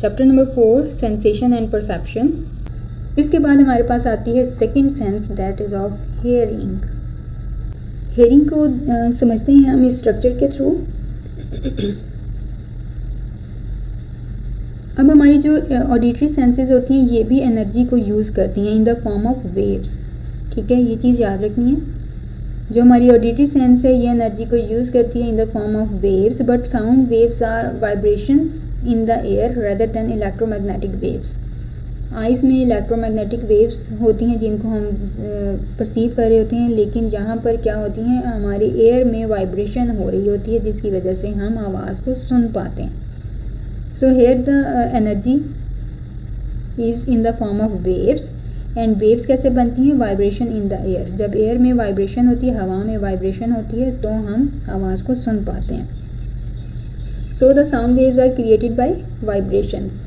Chapter number 4 sensation and perception. इसके बाद हमारे पास आती है second sense that is of hearing. Hearing को समझते हैं हम इस स्ट्रक्चर के थ्रू। अब हमारी जो ऑडिटरी सेंसेस होती हैं ये भी एनर्जी को यूज़ करती हैं इन द फॉर्म ऑफ वेव्स। ठीक है, ये चीज़ याद रखनी है। जो हमारी ऑडिटरी सेंस है ये एनर्जी को यूज़ करती है in the form of waves, but sound waves are vibrations in the air rather than electromagnetic waves. Eyes में इलेक्ट्रोमैग्नेटिक वेव्स होती हैं जिनको हम परसीव कर रहे होते हैं, लेकिन यहाँ पर क्या होती हैं, हमारे एयर में वाइब्रेशन हो रही होती है जिसकी वजह से हम आवाज़ को सुन पाते हैं। So here the energy is in the form of waves. And waves कैसे बनती हैं? Vibration in the air. जब एयर में वाइब्रेशन होती है, हवा में वाइब्रेशन होती है, तो हम आवाज़ को सुन पाते हैं। So the sound waves are created by vibrations.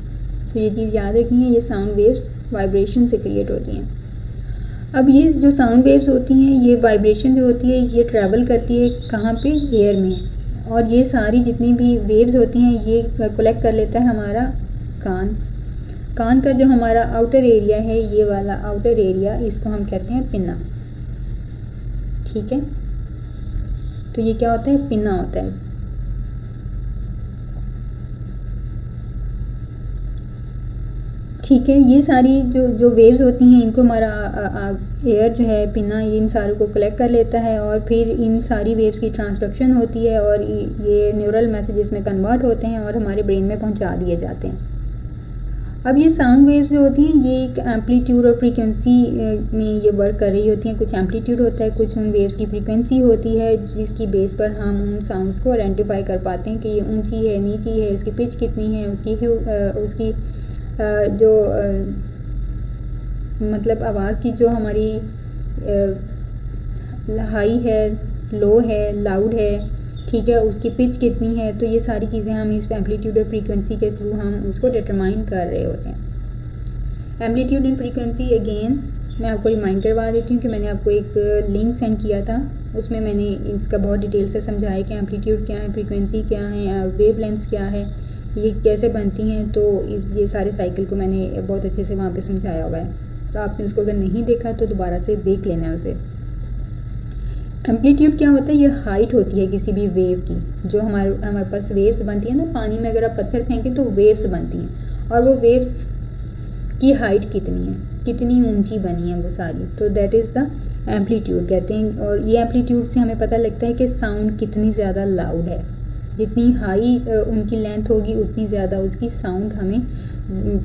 तो ये चीज़ याद रखनी है, ये साउंड वेव्स वाइब्रेशन से क्रिएट होती हैं। अब ये जो साउंड वेव्स होती हैं, ये वाइब्रेशन जो होती है ये ट्रैवल करती है कहाँ पे? एयर में। और ये सारी जितनी भी वेव्स होती हैं ये कलेक्ट कर लेता है हमारा कान। कान का जो हमारा आउटर एरिया है, ये वाला आउटर एरिया, इसको हम कहते हैं पिन्ना। ठीक है, तो ये क्या होता है? पिन्ना होता है। ठीक है, ये सारी जो वेव्स होती हैं इनको हमारा एयर जो है पिन्ना, ये इन सारों को कलेक्ट कर लेता है और फिर इन सारी वेव्स की ट्रांसडक्शन होती है और ये न्यूरल मैसेजेस में कन्वर्ट होते हैं और हमारे ब्रेन में पहुंचा दिए जाते हैं। अब ये साउंड वेव्स जो होती हैं ये एक एम्पलीट्यूड और फ्रीक्वेंसी में ये वर्क कर रही होती हैं। कुछ एम्पलीट्यूड होता है, कुछ उन वेव्स की फ्रीक्वेंसी होती है जिसकी बेस पर हम उन साउंड्स को आइडेंटिफाई कर पाते हैं कि ये ऊंची है, नीची है, उसकी पिच कितनी है, उसकी जो मतलब आवाज़ की जो हमारी हाई है, लो है, लाउड है, ठीक है, उसकी पिच कितनी है। तो ये सारी चीज़ें हम इस एम्पलीट्यूड और फ्रीक्वेंसी के थ्रू हम उसको डिटरमाइन कर रहे होते हैं। एम्पलीट्यूड एंड फ्रीक्वेंसी अगेन मैं आपको रिमाइंड करवा देती हूँ कि मैंने आपको एक लिंक सेंड किया था, उसमें मैंने इसका बहुत डिटेल से समझाया कि एम्पलीट्यूड क्या है, फ्रीक्वेंसी क्या है और वेव लेंथ्स क्या है, ये कैसे बनती हैं। तो ये सारे साइकिल को मैंने बहुत अच्छे से वहाँ पे समझाया हुआ है। तो आपने उसको अगर नहीं देखा तो दोबारा से देख लेना है उसे। एम्पलीट्यूड क्या होता है? ये हाइट होती है किसी भी वेव की। जो हमारे पास वेव्स बनती हैं ना, पानी में अगर आप पत्थर फेंकें तो वेव्स बनती हैं, और वो वेव्स की हाइट कितनी है, कितनी ऊंची बनी है वो सारी, तो दैट इज़ द एम्पलीट्यूड कहते हैं। और ये एम्पलीट्यूड से हमें पता लगता है कि साउंड कितनी ज़्यादा लाउड है। जितनी हाई उनकी लेंथ होगी उतनी ज़्यादा उसकी साउंड हमें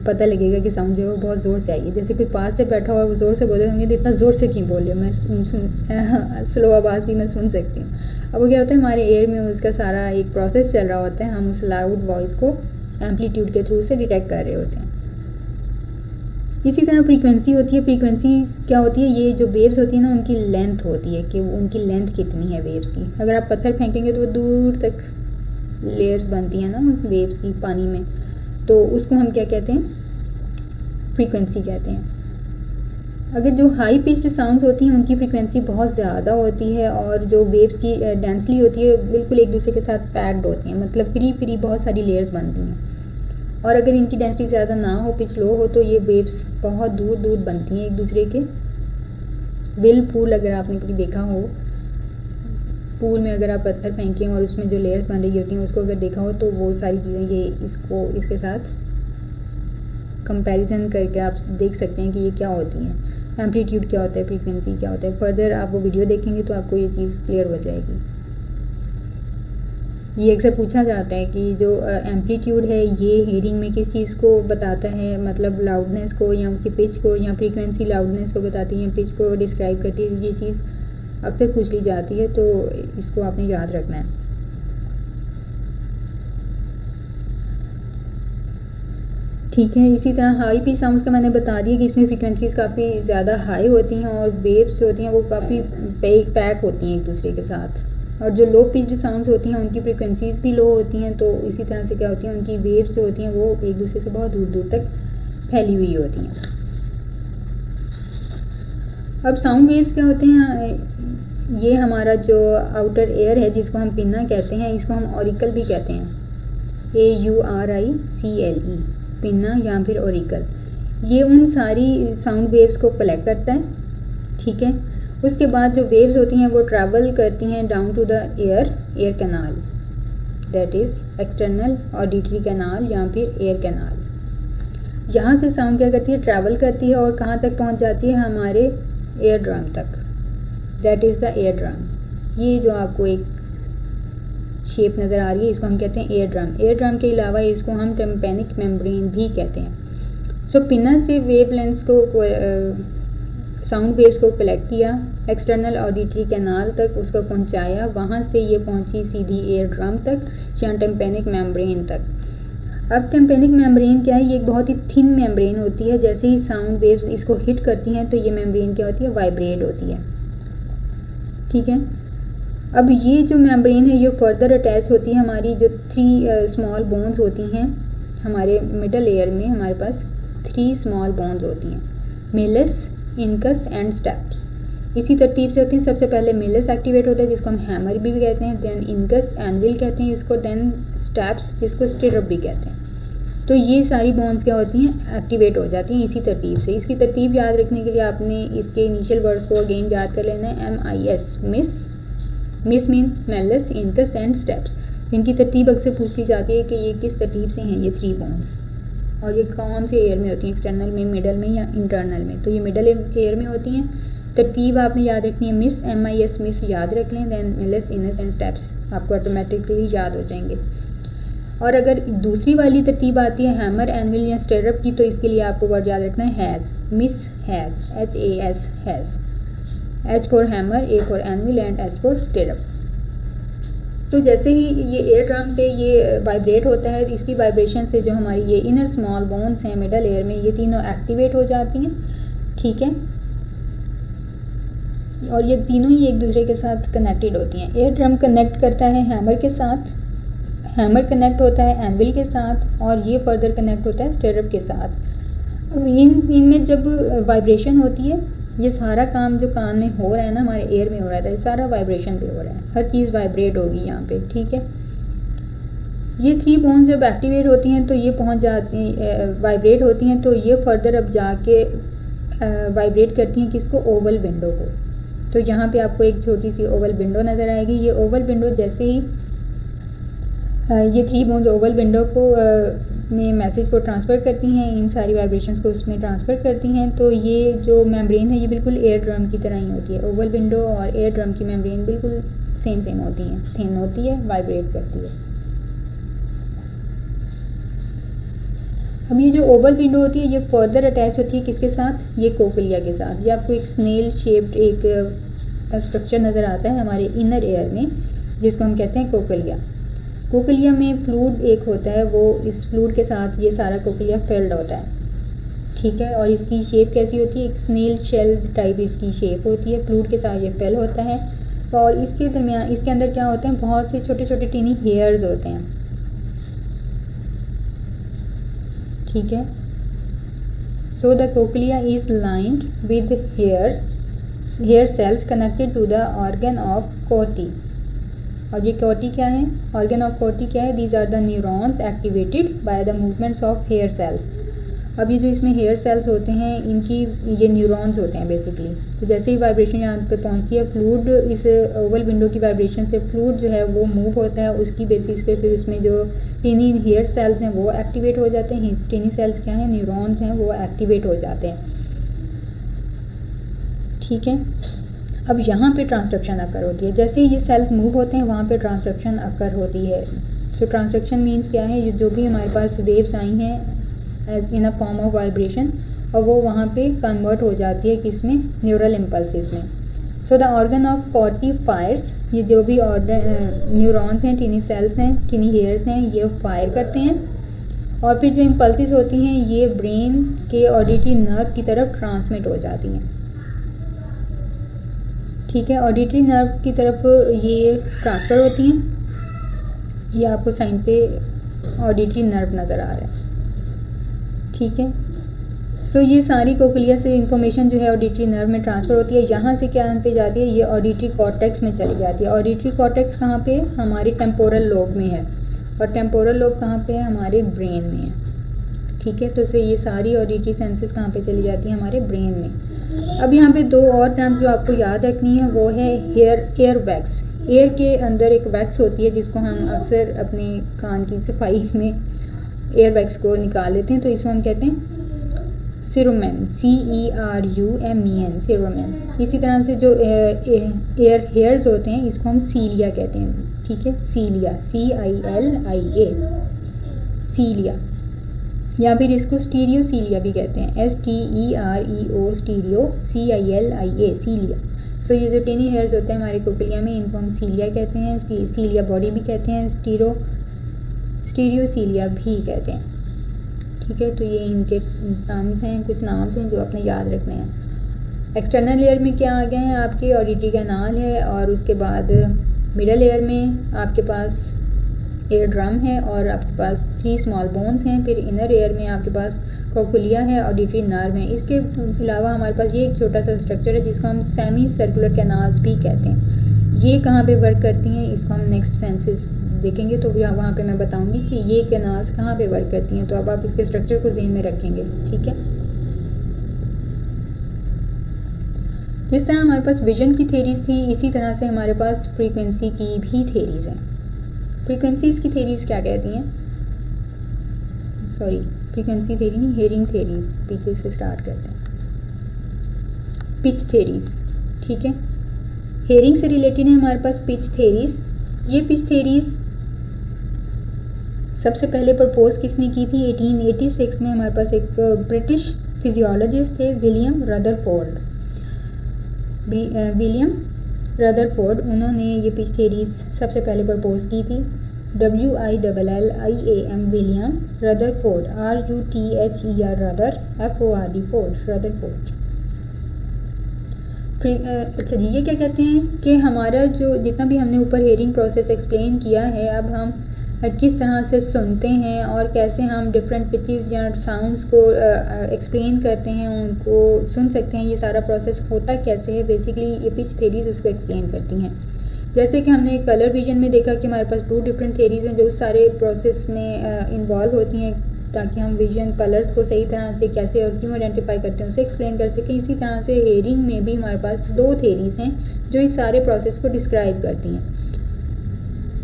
पता लगेगा कि साउंड जो है वो बहुत ज़ोर से आई है। जैसे कोई पास से बैठा हुआ वो ज़ोर से बोले होंगे तो इतना ज़ोर से क्यों बोल रहे हो, मैं स्लो आवाज़ भी मैं सुन सकती हूँ। अब वो क्या होता है, हमारे एयर में उसका सारा एक प्रोसेस चल रहा होता है, हम उस लाउड वॉइस को एम्पलीट्यूड के थ्रू से डिटेक्ट कर रहे होते हैं। इसी तरह फ्रीक्वेंसी होती है। फ्रीक्वेंसी क्या होती है? ये जो वेव्स होती है ना उनकी लेंथ होती है कि उनकी लेंथ कितनी है वेव्स की। अगर आप पत्थर फेंकेंगे तो वो दूर तक लेयर्स बनती हैं ना उस वेव्स की पानी में, तो उसको हम क्या कहते हैं? फ्रीक्वेंसी कहते हैं। अगर जो हाई पिच्ड साउंड्स होती हैं उनकी फ्रीक्वेंसी बहुत ज़्यादा होती है और जो वेव्स की डेंसली होती है बिल्कुल एक दूसरे के साथ पैक्ड होती हैं, मतलब करीब करीब बहुत सारी लेयर्स बनती हैं। और अगर इनकी डेंसिटी ज़्यादा ना हो, पिच लो हो, तो ये वेव्स बहुत दूर दूर बनती हैं एक दूसरे के। विल पूल अगर आपने कभी देखा हो, पूल में अगर आप पत्थर फेंकें और उसमें जो लेयर्स बन रही होती हैं उसको अगर देखा हो तो वो सारी चीज़ें ये इसके साथ कंपैरिजन करके आप देख सकते हैं कि ये क्या होती हैं। एम्पलीट्यूड क्या होता है, फ्रीक्वेंसी क्या होता है। फर्दर आप वो वीडियो देखेंगे तो आपको ये चीज़ क्लियर हो जाएगी। ये अक्सर पूछा जाता है कि जो एम्पलीट्यूड है ये हेयरिंग में किस चीज़ को बताता है, मतलब लाउडनेस को या उसकी पिच को, या फ्रीक्वेंसी लाउडनेस को बताती है, पिच को डिस्क्राइब करती है। ये चीज़ अक्सर पूछ ली जाती है, तो इसको आपने याद रखना है। ठीक है, इसी तरह हाई पिच साउंड्स का मैंने बता दिया कि इसमें फ्रीक्वेंसीज़ काफ़ी ज़्यादा हाई होती हैं और वेव्स जो होती हैं वो काफ़ी पैक होती हैं एक दूसरे के साथ। और जो लो पिच्ड साउंड्स होती हैं उनकी फ्रीक्वेंसीज़ भी लो होती हैं, तो इसी तरह से क्या होती हैं, उनकी वेव्स जो होती हैं वो एक दूसरे से बहुत दूर दूर तक फैली हुई होती हैं। अब साउंड वेव्स क्या होते हैं? ये हमारा जो आउटर एयर है जिसको हम पिन्ना कहते हैं, इसको हम ऑरिकल भी कहते हैं, AURICLE। पिन्ना या फिर ओरिकल। ये उन सारी साउंड वेव्स को कलेक्ट करता है, ठीक है। उसके बाद जो वेव्स होती हैं वो ट्रैवल करती हैं down to the ear canal, that is external auditory canal या फिर एयर कैनाल। यहाँ से साउंड क्या करती है, ट्रैवल करती है और कहाँ तक पहुँच जाती है, हमारे एयर ड्रम तक, that is the air drum. ये जो आपको एक शेप नज़र आ रही है इसको हम कहते हैं एयर ड्रम। एयर ड्रम के अलावा इसको हम टिम्पैनिक मेम्ब्रेन भी कहते हैं। सो पिना से वेव लेंस को साउंड वेव्स को कलेक्ट किया, एक्सटर्नल ऑडिटरी कैनाल तक उसको पहुंचाया, वहाँ से ये पहुंची सीधी एयर ड्रम तक या टिम्पैनिक मेम्ब्रेन तक। अब टिम्पैनिक मेम्ब्रेन क्या है, ये एक बहुत ही थिन मेम्ब्रेन होती है। जैसे ही साउंड वेव्स इसको हिट करती हैं तो ये मेम्ब्रेन क्या होती है, वाइब्रेट होती है, ठीक है। अब ये जो मेम्ब्रेन है ये फर्दर अटैच होती है हमारी जो 3 स्मॉल बोन्स होती हैं हमारे मिडल एयर में। हमारे पास 3 स्मॉल बोन्स होती हैं, मेलस, इनकस एंड स्टेप्स। इसी तरतीब से होती हैं। सबसे पहले मेलस एक्टिवेट होता है जिसको हम हैमर भी कहते हैं, देन इनकस एनविल कहते हैं इसको, देन स्टेप्स जिसको स्टिरअप भी कहते हैं। तो ये सारी बोन्स क्या होती हैं, एक्टिवेट हो जाती हैं इसी तरतीब से। इसकी तरतीब याद रखने के लिए आपने इसके इनिशियल वर्ड्स को अगेन याद कर लेना है, MIS, miss mean Malus, incus and steps. इनकी तरतीब अक्सर पूछ ली जाती है कि ये किस तरतीब से हैं ये 3 बोन्स, और ये कौन से एयर में होती हैं, एक्सटर्नल में, मिडल में या इंटरनल में। तो ये मिडल एयर में होती हैं। तरतीब आपने याद रखनी है, मिस, MIS, मिस याद रख लें, देन मिलस, इनस एंड स्टेप्स आपको ऑटोमेटिकली याद हो जाएंगे। और अगर दूसरी वाली तरतीब आती है हैमर, एनविल या स्टिरअप की, तो इसके लिए आपको वर्ड याद रखना है has, miss has, HAS, has, H for hammer, A for anvil and S for stirrup. तो जैसे ही ये एयर ड्रम से ये वाइब्रेट होता है, इसकी वाइब्रेशन से जो हमारी ये इनर स्मॉल बोन्स हैं मिडल एयर में, ये तीनों एक्टिवेट हो जाती हैं, ठीक है। और ये तीनों ही एक दूसरे के साथ कनेक्टेड होती हैं। एयर ड्रम कनेक्ट करता है हैमर के साथ, हैमर कनेक्ट होता है एनविल के साथ, और ये फर्दर कनेक्ट होता है स्टिरअप के साथ। अब इनमें जब वाइब्रेशन होती है, ये सारा काम जो कान में हो रहा है ना, हमारे एयर में हो रहा था, ये सारा वाइब्रेशन पे हो रहा है, हर चीज़ वाइब्रेट होगी यहाँ पे, ठीक है। ये 3 बोन्स जब एक्टिवेट होती हैं तो ये पहुँच जाती वाइब्रेट होती हैं, तो ये फर्दर अब जाके वाइब्रेट करती हैं किसको, ओवल विंडो को। तो यहाँ पे आपको एक छोटी सी ओवल विंडो नज़र आएगी। ये ओवल विंडो जैसे ही ये 3 बोन्स ओवल विंडो को में मैसेज को ट्रांसफ़र करती हैं, इन सारी वाइब्रेशंस को उसमें ट्रांसफ़र करती हैं। तो ये जो मेम्ब्रेन है ये बिल्कुल एयर ड्रम की तरह ही होती है। ओवल विंडो और एयर ड्रम की मेम्ब्रेन बिल्कुल सेम होती हैं, थिन होती है, वाइब्रेट करती है। अब ये जो ओवल विंडो होती है ये फर्दर अटैच होती है किसके साथ, ये कोकलिया के साथ। ये आपको एक स्नेल शेप्ड एक स्ट्रक्चर नज़र आता है हमारे इनर एयर में, जिसको हम कहते हैं कोकलिया। कोकलिया में फ्लूइड एक होता है, वो इस फ्लूइड के साथ ये सारा कोकलिया फिल्ड होता है, ठीक है। और इसकी शेप कैसी होती है, एक स्नेल शेल टाइप इसकी शेप होती है, फ्लूइड के साथ ये फिल होता है। और इसके दरमियान, इसके अंदर क्या होते हैं, बहुत से छोटे छोटे टीनी हेयर्स होते हैं, ठीक है। So the cochlea is lined with hair cells connected to the organ of Corti. और ये कोटी क्या है, ऑर्गन ऑफ कोटी क्या है, these are the neurons activated by the movements of hair cells. अब ये जो इसमें हेयर सेल्स होते हैं इनकी ये न्यूरॉन्स होते हैं बेसिकली। तो जैसे ही वाइब्रेशन यहाँ पे पहुँचती है, फ्लूइड, इस ओवल विंडो की वाइब्रेशन से फ्लूइड जो है वो मूव होता है, उसकी बेसिस पे फिर उसमें जो टीनी हेयर सेल्स हैं वो एक्टिवेट हो जाते हैं। टीनी सेल्स क्या हैं, न्यूरॉन्स हैं, वो एक्टिवेट हो जाते हैं, ठीक है। अब यहाँ पे ट्रांसडक्शन अकर होती है, जैसे ही ये सेल्स मूव होते हैं वहाँ पे ट्रांसडक्शन अकर होती है। तो ट्रांसडक्शन मीन्स क्या है, जो भी हमारे पास वेव्स आई हैं इन अ फॉर्म ऑफ वाइब्रेशन, और वो वहाँ पे कन्वर्ट हो जाती है किसमें, न्यूरल इम्पल्सिस में। सो द ऑर्गन ऑफ कोटी फायर्स, ये जो भी न्यूरॉन्स हैं, टीनी सेल्स हैं, टीनी हेयर्स हैं, ये फायर करते हैं, और फिर जो इम्पल्सिस होती हैं ये ब्रेन के ऑडिटरी नर्व की तरफ ट्रांसमिट हो जाती हैं, ठीक है। ऑडिटरी नर्व की तरफ ये ट्रांसफ़र होती हैं। ये आपको साइन पे ऑडिटरी नर्व नज़र आ रहा है, ठीक है। सो ये सारी कोकलिया से इंफॉर्मेशन जो है ऑडिटरी नर्व में ट्रांसफ़र होती है। यहाँ से क्या पे जाती है, ये ऑडिटरी कॉर्टेक्स में चली जाती है। ऑडिटरी कॉर्टेक्स कहाँ पे है, हमारी टेम्पोरल लोब में है, और टेम्पोरल लोब कहाँ पे है, हमारे ब्रेन में है, ठीक है। तो से ये सारी ऑडिटरी सेंसेस कहाँ पे चली जाती हैं? हमारे ब्रेन में। अब यहाँ पे दो और टर्म्स जो आपको याद रखनी है वो है एयर वैक्स। एयर के अंदर एक वैक्स होती है जिसको हम अक्सर अपने कान की सफाई में एयर वैक्स को निकाल लेते हैं, तो इसको हम कहते हैं सीरोमेन, CERUMEN, सीरोमेन। इसी तरह से जो एयर हेयर्स होते हैं इसको हम सीलिया कहते हैं, ठीक है। सीलिया, CILIA, सीलिया, या फिर इसको स्टीरियोसीलिया भी कहते हैं, STEREO, स्टीरियो, CILIA, सीलिया। सो ये जो टेनी हेयर्स होते हैं हमारे कोकलिया में इनको हम सीलिया कहते हैं, सीलिया बॉडी भी कहते हैं, स्टीरियोसीलिया भी कहते हैं, ठीक है। तो ये इनके टर्म्स हैं, कुछ नाम्स हैं जो आपने याद रखने हैं। एक्सटर्नल लेयर में क्या आ गए हैं आपके? ऑडिटरी कैनाल है, और उसके बाद मिडल लेयर में आपके पास एयर ड्रम है और आपके पास 3 स्मॉल बोन्स हैं। फिर इनर लेयर में आपके पास कोकुलिया है, ऑडिटरी नर्व है। इसके अलावा हमारे पास ये एक छोटा सा स्ट्रक्चर है जिसको हम सेमी सर्कुलर कैनाल्स भी कहते हैं। ये कहाँ पे वर्क करती हैं इसको हम नेक्स्ट सेंसेस देखेंगे, तो वहाँ पे मैं बताऊंगी कि ये कैनाल्स कहाँ पे वर्क करती हैं। तो अब आप इसके स्ट्रक्चर को ज़हन में रखेंगे, ठीक है। जिस तरह हमारे पास विजन की थेरीज थी, इसी तरह से हमारे पास फ्रीक्वेंसी की भी थेरीज हैं। फ्रीक्वेंसीज़ की थेरीज क्या कहती हैं? सॉरी, फ्रीक्वेंसी थेरी नहीं, हेयरिंग थेरी, पीछे से स्टार्ट करते हैं। पिच थेरीज, ठीक है। हेयरिंग से रिलेटेड है हमारे पास पिच थेरीज। ये पिच थेरीज सबसे पहले प्रपोज किसने की थी? 1886 में हमारे पास एक ब्रिटिश फिजियोलॉजिस्ट थे, विलियम रदरफोर्ड। उन्होंने ये पिच थेरीज सबसे पहले प्रपोज की थी। WILLIAM, William Rutherford, RUTHER, rather, FORD, Ford, Rutherford. अच्छा जी, ये क्या कहते हैं कि हमारा जो जितना भी हमने ऊपर हेयरिंग प्रोसेस एक्सप्लेन किया है, अब हम किस तरह से सुनते हैं और कैसे हम डिफरेंट पिचेस या साउंड्स को एक्सप्लेन करते हैं, उनको सुन सकते हैं, ये सारा प्रोसेस होता कैसे है, बेसिकली ये पिच थेरीज उसको एक्सप्लेन करती हैं। जैसे कि हमने कलर विजन में देखा कि हमारे पास 2 डिफरेंट थेरीज हैं जो उस सारे प्रोसेस में इन्वॉल्व होती हैं, ताकि हम विजन कलर्स को सही तरह से कैसे और क्यों आइडेंटिफाई करते हैं उसे एक्सप्लेन कर सकें। इसी तरह से हेयरिंग में भी हमारे पास 2 थेरीज हैं जो इस सारे प्रोसेस को डिस्क्राइब करती हैं।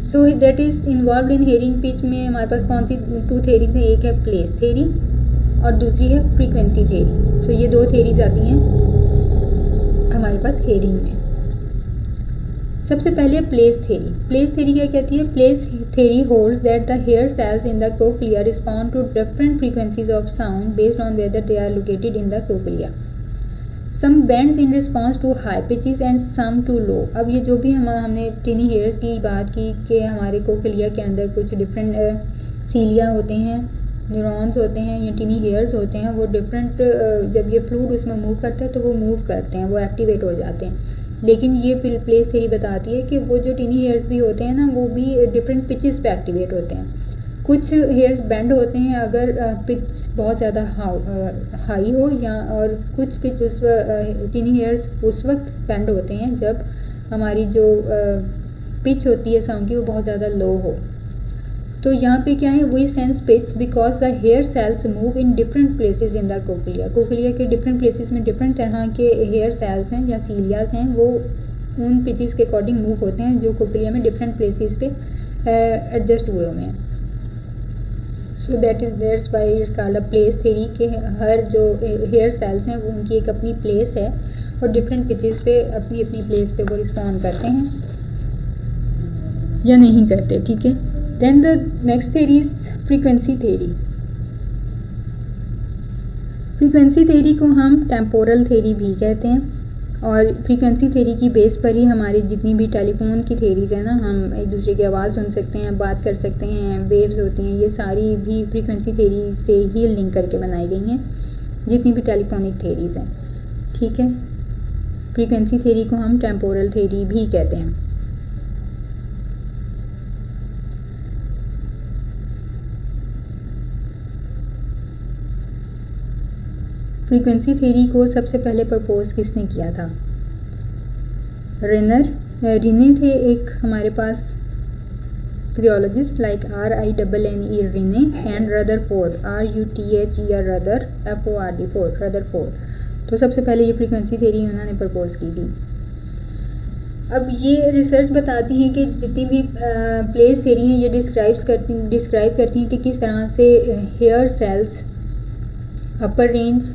सो that is involve in hearing pitch में हमारे पास कौन सी 2 थेरीज हैं? एक है प्लेस थेरी और दूसरी है फ्रीक्वेंसी थेरी। सो ये 2 थेरीज आती हैं हमारे पास हेयरिंग में। सबसे पहले प्लेस थेरी। प्लेस थेरी क्या कहती है? Place theory holds that the hair cells in the cochlea respond to different frequencies of sound based on whether they are located in the cochlea. Some bands in response to high pitches and some to low. अब ये जो भी हमने टिनी hairs की बात की कि हमारे कोक्लिया के अंदर कुछ डिफरेंट सीलिया होते हैं, न्यूरॉन्स होते हैं या टिनी हेयर्स होते हैं, वो डिफरेंट जब ये फ्लूइड उसमें मूव करता है तो वो मूव करते हैं, वो एक्टिवेट हो जाते हैं। लेकिन ये प्लेस थेरी बताती है कि वो जो टिनी हेयर्स भी होते हैं ना, वो भी डिफरेंट पिचेस पे एक्टिवेट होते हैं। कुछ हेयर्स बेंड होते हैं अगर पिच बहुत ज़्यादा हाई हो, या और कुछ पिच टिनी हेयर्स उस वक्त बेंड होते हैं जब हमारी जो पिच होती है साउंड की वो बहुत ज़्यादा लो हो। तो यहाँ पे क्या है? We sense pitch because the hair cells move in different places in the cochlea. Cochlea के डिफरेंट प्लेसेस में डिफरेंट तरह के हेयर सेल्स हैं या सीलियाज हैं, वो उन पिचेस के अकॉर्डिंग मूव होते हैं जो कोक्लिया में डिफरेंट प्लेसेस पे एडजस्ट हुए हुए हैं। So that's why it's called a place theory के हर जो हेयर सेल्स हैं वो उनकी एक अपनी प्लेस है और डिफरेंट पिचेस पे अपनी अपनी प्लेस पे वो रिस्पॉन्ड करते हैं या नहीं करते, ठीक है। Then the next theory is frequency theory. Frequency theory को हम टेम्पोरल थेरी भी कहते हैं, और फ्रीक्वेंसी थेरी की बेस पर ही हमारी जितनी भी टेलीफोन की थेरीज है ना, हम एक दूसरे की आवाज़ सुन सकते हैं, बात कर सकते हैं, वेव्स होती हैं, ये सारी भी फ्रीक्वेंसी थेरी से ही लिंक करके बनाई गई हैं, जितनी भी टेलीफोनिक थेरीज हैं, ठीक है। फ्रीक्वेंसी थेरी को हम टेम्पोरल थेरी भी कहते हैं। फ्रीक्वेंसी थेरी को सबसे पहले प्रपोज किसने किया था? रिने थे एक हमारे पास physiologist like RINNE Rinne and Rutherford RUTHER FORD Rutherford. तो सबसे पहले ये फ्रीक्वेंसी थ्योरी उन्होंने प्रपोज की थी। अब ये रिसर्च बताती हैं कि जितनी भी प्लेस थ्योरी हैं ये डिस्क्राइब करती हैं कि किस तरह से hair cells upper range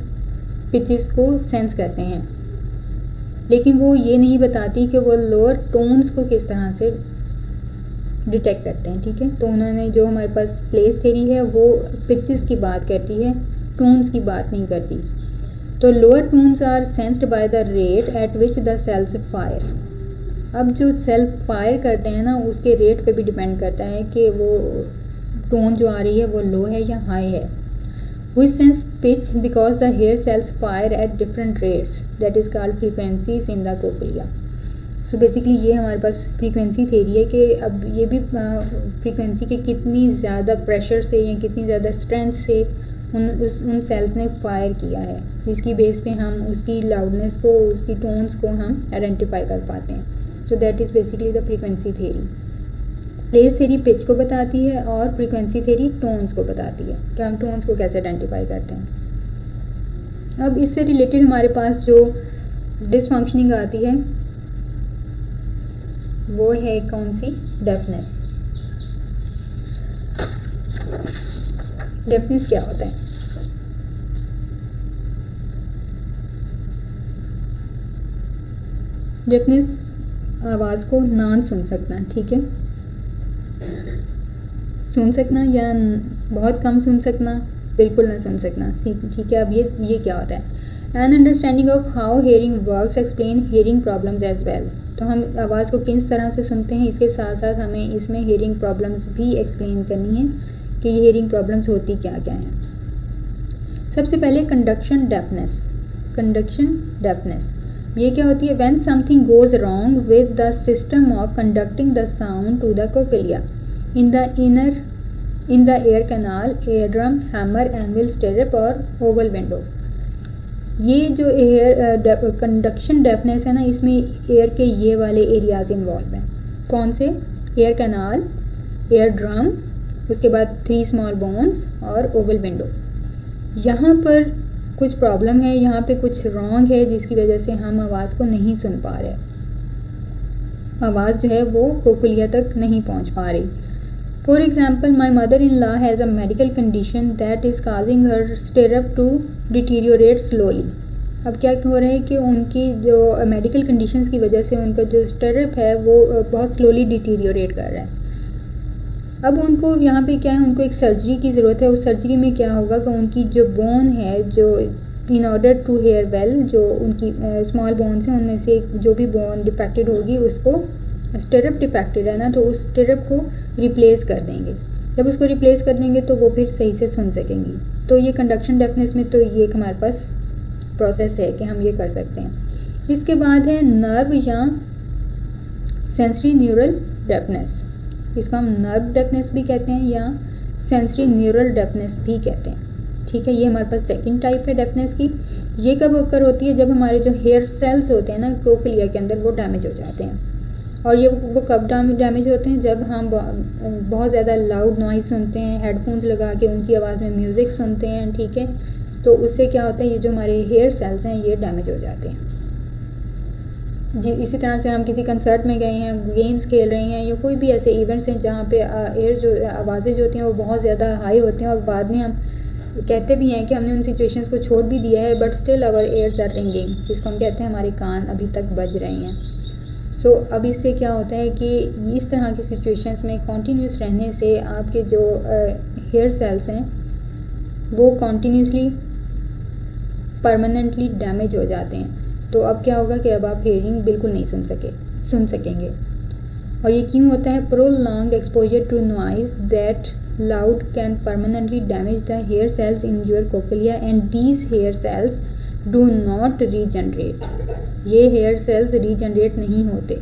pitches को सेंस करते हैं, लेकिन वो ये नहीं बताती कि वो लोअर टोन्स को किस तरह से डिटेक्ट करते हैं। ठीक है, तो उन्होंने जो हमारे पास प्लेस थ्योरी है वो पिचेस की बात करती है, टोन्स की बात नहीं करती। तो lower tones are sensed by the rate at which the cells fire. अब जो सेल फायर करते हैं ना उसके रेट पे भी डिपेंड करता है कि वो टोन जो आ रही है वो लो है या हाई है। We sense pitch because the hair cells fire at different rates, that is called frequencies in the cochlea. So basically ये हमारे पास फ्रीक्वेंसी थ्योरी है कि अब ये भी फ्रीक्वेंसी के कितनी ज़्यादा प्रेशर से या कितनी ज़्यादा स्ट्रेंथ से उन सेल्स ने फायर किया है, जिसकी बेस पे हम उसकी लाउडनेस को, उसकी टोन्स को हम आइडेंटिफाई कर पाते हैं। सो that is basically the frequency theory. Place theory pitch को बताती है और फ्रीक्वेंसी थ्योरी टोन्स को बताती है कि हम टोन्स को कैसे आइडेंटिफाई करते हैं। अब इससे रिलेटेड हमारे पास जो डिसफंक्शनिंग आती है वो है कौन सी, डेफनेस। डेफनेस क्या होता है? डेफनेस आवाज़ को ना सुन सकना, ठीक है, सुन सकना या बहुत कम सुन सकना, बिल्कुल ना सुन सकना, ठीक है। अब ये क्या होता है? An understanding of how hearing works explain hearing problems as well. तो हम आवाज़ को किस तरह से सुनते हैं, इसके साथ साथ हमें इसमें हेयरिंग प्रॉब्लम्स भी एक्सप्लेन करनी है कि ये हेयरिंग प्रॉब्लम्स होती क्या क्या हैं। सबसे पहले कंडक्शन डेफनेस। कंडक्शन डेफनेस ये क्या होती है? When something goes wrong with the system of conducting the sound to the cochlea in the ear canal, eardrum, hammer, anvil, stirrup और oval window। ये जो एयर कंडक्शन डेफनेस है ना, इसमें एयर के ये वाले एरियाज इन्वॉल्व हैं। कौन से? एयर कैनाल, एयर ड्रम, उसके बाद 3 स्मॉल बोन्स और ओवल विंडो। यहाँ पर कुछ प्रॉब्लम है, यहाँ पे कुछ रॉन्ग है जिसकी वजह से हम आवाज़ को नहीं सुन पा रहे, आवाज़ जो है वो कोक्लिया तक नहीं पहुँच पा रही। For example, my mother-in-law has a medical condition that is causing her stirrup to deteriorate slowly। अब क्या हो रहा है कि उनकी जो मेडिकल कंडीशंस की वजह से उनका जो स्टिरअप है वो बहुत स्लोली डिटीरियोरेट कर रहा है। अब उनको यहाँ पे क्या है, उनको एक सर्जरी की ज़रूरत है। उस सर्जरी में क्या होगा कि उनकी जो बोन है, जो in order to hear well, जो उनकी स्मॉल बोन्स हैं उनमें से जो भी बोन डिफेक्टेड होगी उसको, स्टिरअप डिफेक्टेड है ना, तो उस स्टिरअप को रिप्लेस कर देंगे। जब उसको रिप्लेस कर देंगे तो वो फिर सही से सुन सकेंगी। तो ये कंडक्शन डेफनेस में तो ये एक हमारे पास प्रोसेस है कि हम ये कर सकते हैं। इसके बाद है नर्व या सेंसरी न्यूरल डेफनेस। इसको हम नर्व डेफनेस भी कहते हैं या सेंसरी न्यूरल डेफनेस भी कहते हैं। ठीक है, ये हमारे पास सेकंड टाइप है डेफनेस की। ये कब ओकर होती है? जब हमारे जो हेयर सेल्स होते हैं ना कोक्लिया के अंदर, वो डैमेज हो जाते हैं। और ये वो कब डैमेज होते हैं? जब हम बहुत ज़्यादा लाउड नॉइज़ सुनते हैं, हेडफोन्स लगा के ऊंची आवाज़ में म्यूज़िक सुनते हैं, ठीक है, तो उससे क्या होता है, ये जो हमारे हेयर सेल्स हैं ये डैमेज हो जाते हैं जी। इसी तरह से हम किसी कंसर्ट में गए हैं, गेम्स खेल रहे हैं या कोई भी ऐसे इवेंट्स हैं जहाँ पे एयर जो आवाज़ें जो होती हैं वो बहुत ज़्यादा हाई होती हैं और बाद में हम कहते भी हैं कि हमने उन सिचुएशंस को छोड़ भी दिया है, but still our ears are ringing, जिसको हम कहते हैं हमारे कान अभी तक बज रहे हैं। सो अब इससे क्या होता है कि इस तरह की सिचुएशंस में कॉन्टीन्यूस रहने से आपके जो हेयर सेल्स हैं वो कॉन्टीन्यूसली परमानेंटली डैमेज हो जाते हैं। तो अब क्या होगा कि अब आप हेयरिंग बिल्कुल नहीं सुन सकेंगे। और ये क्यों होता है? Prolonged exposure to noise that loud can permanently damage the hair cells in your cochlea and these hair cells do not regenerate. ये हेयर सेल्स रीजनरेट नहीं होते।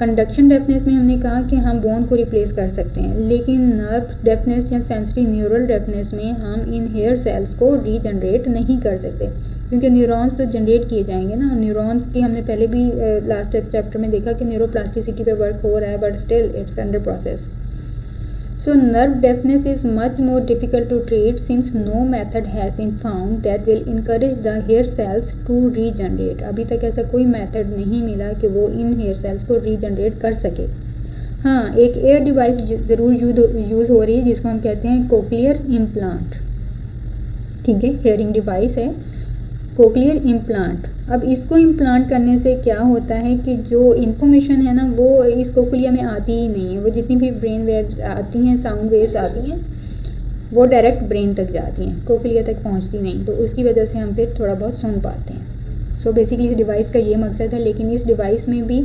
कंडक्शन डेफनेस में हमने कहा कि हम बोन को रिप्लेस कर सकते हैं, लेकिन नर्व डेफनेस या सेंसरी न्यूरल डेफनेस में हम इन हेयर सेल्स को रीजनरेट नहीं कर सकते, क्योंकि न्यूरॉन्स तो जनरेट किए जाएंगे ना। न्यूरॉन्स की हमने पहले भी लास्ट चैप्टर में देखा कि न्यूरोप्लास्टिसिटी पे वर्क हो रहा है, but still it's under process. So nerve deafness is much more difficult to treat since no method has been found that will encourage the hair cells to regenerate. अभी तक ऐसा कोई मेथड नहीं मिला कि वो इन हेयर सेल्स को regenerate कर सके। हाँ, एक एयर डिवाइस ज़रूर यूज़ हो रही है जिसको हम कहते हैं कोक्लियर इम्प्लांट। ठीक है, हेयरिंग डिवाइस है कोक्लियर इम्प्लांट। अब इसको इम्प्लांट करने से क्या होता है कि जो इन्फॉर्मेशन है ना वो इस कोक्लिया में आती ही नहीं है। वो जितनी भी ब्रेन वेव्स आती हैं, साउंड वेव्स आती हैं, वो डायरेक्ट ब्रेन तक जाती हैं, कोक्लिया तक पहुंचती नहीं। तो उसकी वजह से हम फिर थोड़ा बहुत सुन पाते हैं। सो बेसिकली इस डिवाइस का ये मकसद है, लेकिन इस डिवाइस में भी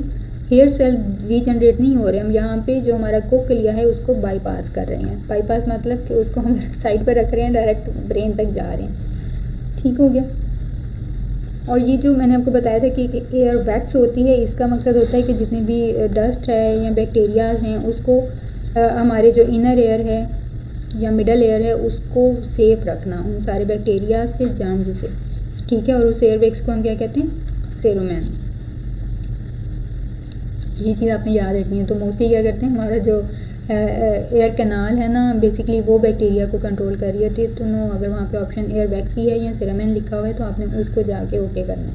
हेयर सेल रीजनरेट नहीं हो रहे। हम यहाँ पे जो हमारा कोक्लिया है उसको बाईपास कर रहे हैं। बाईपास मतलब कि उसको हम साइड पर रख रहे हैं, डायरेक्ट ब्रेन तक जा रहे हैं। ठीक हो गया। और ये जो मैंने आपको बताया था कि एयर वैक्स होती है, इसका मकसद होता है कि जितने भी डस्ट है या बैक्टीरियाज हैं उसको हमारे जो इनर एयर है या मिडल एयर है उसको सेफ रखना उन सारे बैक्टीरिया से, जर्म्स से। ठीक है, और उस एयर वैक्स को हम क्या कहते हैं? सेरोमैन। ये चीज़ आपने याद रखनी है। तो मोस्टली क्या करते हैं, हमारा जो एयर कैनाल है ना, बेसिकली वो बैक्टीरिया को कंट्रोल कर रही होती है। तो नो, अगर वहाँ पे ऑप्शन एयर वैक्स की है या सेरामिन लिखा हुआ है तो आपने उसको जाके ओके करना है।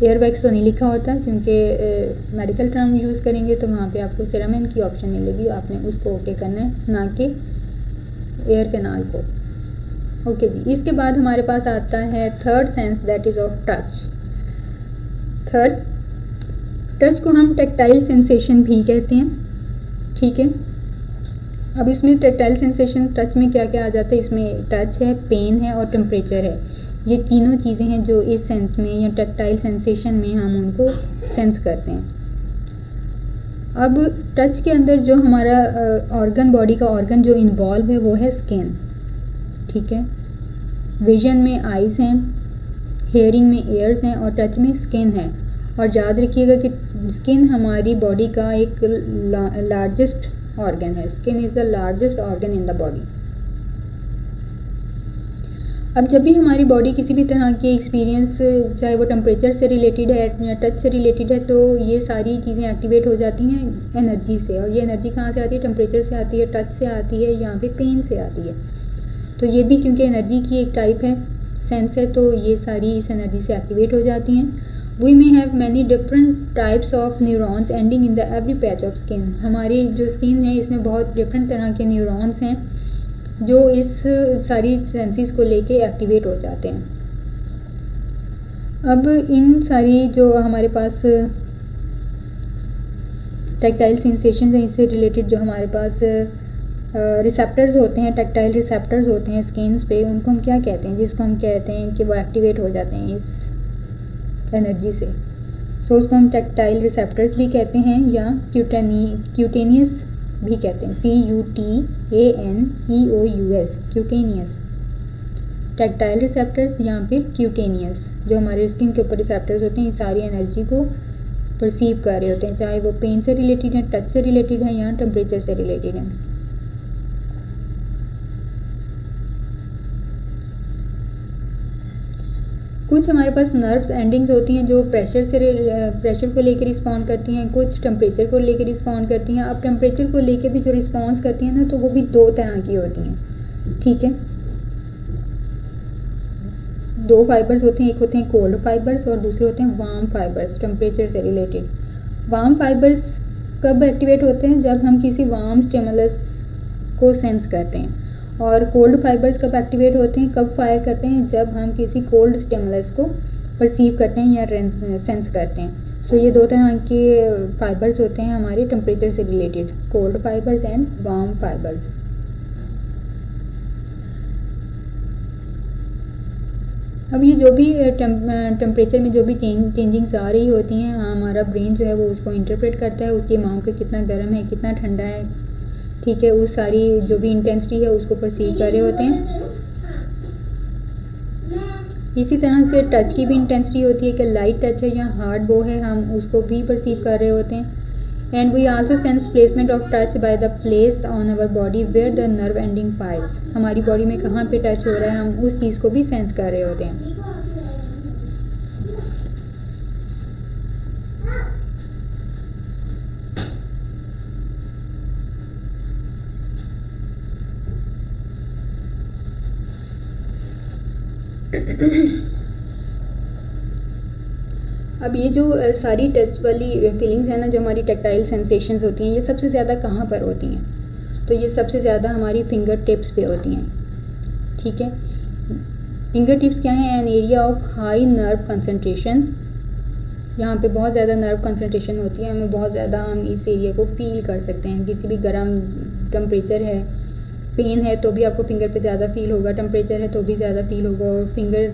एयर वैक्स तो नहीं लिखा होता क्योंकि मेडिकल टर्म यूज़ करेंगे, तो वहाँ पे आपको सेरामिन की ऑप्शन मिलेगी, आपने उसको ओके करना है, ना कि एयर कैनाल को। ओके जी। इसके बाद हमारे पास आता है third sense, that is of touch. Touch को हम टेक्टाइल सेंसेशन भी कहते हैं। ठीक है, अब इसमें टेक्टाइल सेंसेशन टच में क्या क्या आ जाता है? इसमें टच है, पेन है और टेम्परेचर है। ये तीनों चीज़ें हैं जो इस सेंस में या टेक्टाइल सेंसेशन में हम उनको सेंस करते हैं। अब टच के अंदर जो हमारा ऑर्गन, बॉडी का ऑर्गन जो इन्वॉल्व है वो है स्किन। ठीक है, विजन में आइज़ हैं, हेयरिंग में ईयर्स हैं और टच में स्किन है। और याद रखिएगा कि स्किन हमारी बॉडी का एक लार्जेस्ट ऑर्गन है। Skin is the largest organ in the body. अब जब भी हमारी बॉडी किसी भी तरह के एक्सपीरियंस, चाहे वो टेम्परेचर से रिलेटेड है या टच से रिलेटेड है, तो ये सारी चीज़ें एक्टिवेट हो जाती हैं एनर्जी से। और ये एनर्जी कहाँ से आती है? टेम्परेचर से आती है, टच से आती है, यहाँ पे पेन से आती है। तो ये भी क्योंकि एनर्जी की एक टाइप है, सेंस है, तो ये सारी इस एनर्जी से एक्टिवेट हो जाती हैं। We may have many different types of neurons ending in the every patch of skin. हमारी जो स्किन है इसमें बहुत डिफरेंट तरह के न्यूरॉन्स हैं जो इस सारी सेंसेस को लेके एक्टिवेट हो जाते हैं। अब इन सारी जो हमारे पास टेक्टाइल सेंसेशंस हैं, इससे रिलेटेड जो हमारे पास रिसेप्टर्स होते हैं, टेक्टाइल रिसेप्टर्स होते हैं स्किन्स पे, उनको हम क्या कहते हैं? जिसको हम कहते हैं कि वो एक्टिवेट हो जाते हैं इस एनर्जी से। सो उसको हम टेक्टाइल रिसेप्टर्स भी कहते हैं या क्यूटेनियस भी कहते हैं। CUTANEOUS, cutaneous. टेक्टाइल रिसेप्टर्स या फिर क्यूटेनियस, जो हमारे स्किन के ऊपर रिसेप्टर्स होते हैं, ये सारी एनर्जी को परसीव कर रहे होते हैं, चाहे वो पेन से रिलेटेड है, टच से रिलेटेड है या टेम्परेचर से रिलेटेड है। कुछ हमारे पास नर्व्स एंडिंग्स होती हैं जो प्रेशर को लेकर रिस्पॉन्ड करती हैं, कुछ टेम्परेचर को लेकर रिस्पॉन्ड करती हैं। अब टेम्परेचर को लेकर भी जो रिस्पॉन्स करती हैं ना, तो वो भी दो तरह की होती हैं। ठीक है, दो फाइबर्स होते हैं, एक होते हैं कोल्ड फाइबर्स और दूसरे होते हैं वार्म फाइबर्स, टेम्परेचर से रिलेटेड। वार्म फाइबर्स कब एक्टिवेट होते हैं? जब हम किसी वार्म स्टिमुलस को सेंस करते हैं। और कोल्ड फाइबर्स कब एक्टिवेट होते हैं, कब फायर करते हैं? जब हम किसी कोल्ड स्टिमुलस को परसीव करते हैं या सेंस करते हैं। सो ये दो तरह के फाइबर्स होते हैं हमारे टेम्परेचर से related, cold fibres and warm fibres. अब ये जो भी टेम्परेचर में जो भी चेंजिंग्स आ रही होती हैं, हमारा ब्रेन जो है वो उसको इंटरप्रेट करता है, उसके अमाउंट का कितना गर्म है, कितना ठंडा है। ठीक है, उस सारी जो भी इंटेंसिटी है उसको परसीव कर रहे होते हैं। इसी तरह से टच की भी इंटेंसिटी होती है कि लाइट टच है या हार्ड बो है, हम उसको भी परसीव कर रहे होते हैं। And we also sense placement of touch by the place on our body where the nerve ending fires. हमारी बॉडी में कहाँ पे टच हो रहा है, हम उस चीज़ को भी सेंस कर रहे होते हैं। अब ये जो सारी टच वाली फीलिंग्स हैं ना, जो हमारी टैक्टाइल सेंसेशंस होती हैं, ये सबसे ज़्यादा कहाँ पर होती हैं? तो ये सबसे ज़्यादा हमारी फिंगर टिप्स पे होती हैं। ठीक है, फिंगर टिप्स क्या है? An area of high nerve concentration. यहाँ पे बहुत ज़्यादा नर्व कंसंट्रेशन होती है, हमें बहुत ज़्यादा हम इस एरिया को फील कर सकते हैं। किसी भी गर्म टेम्परेचर है, पेन है तो भी आपको फिंगर पे ज़्यादा फील होगा, टेम्परेचर है तो भी ज़्यादा फील होगा, और फिंगर्स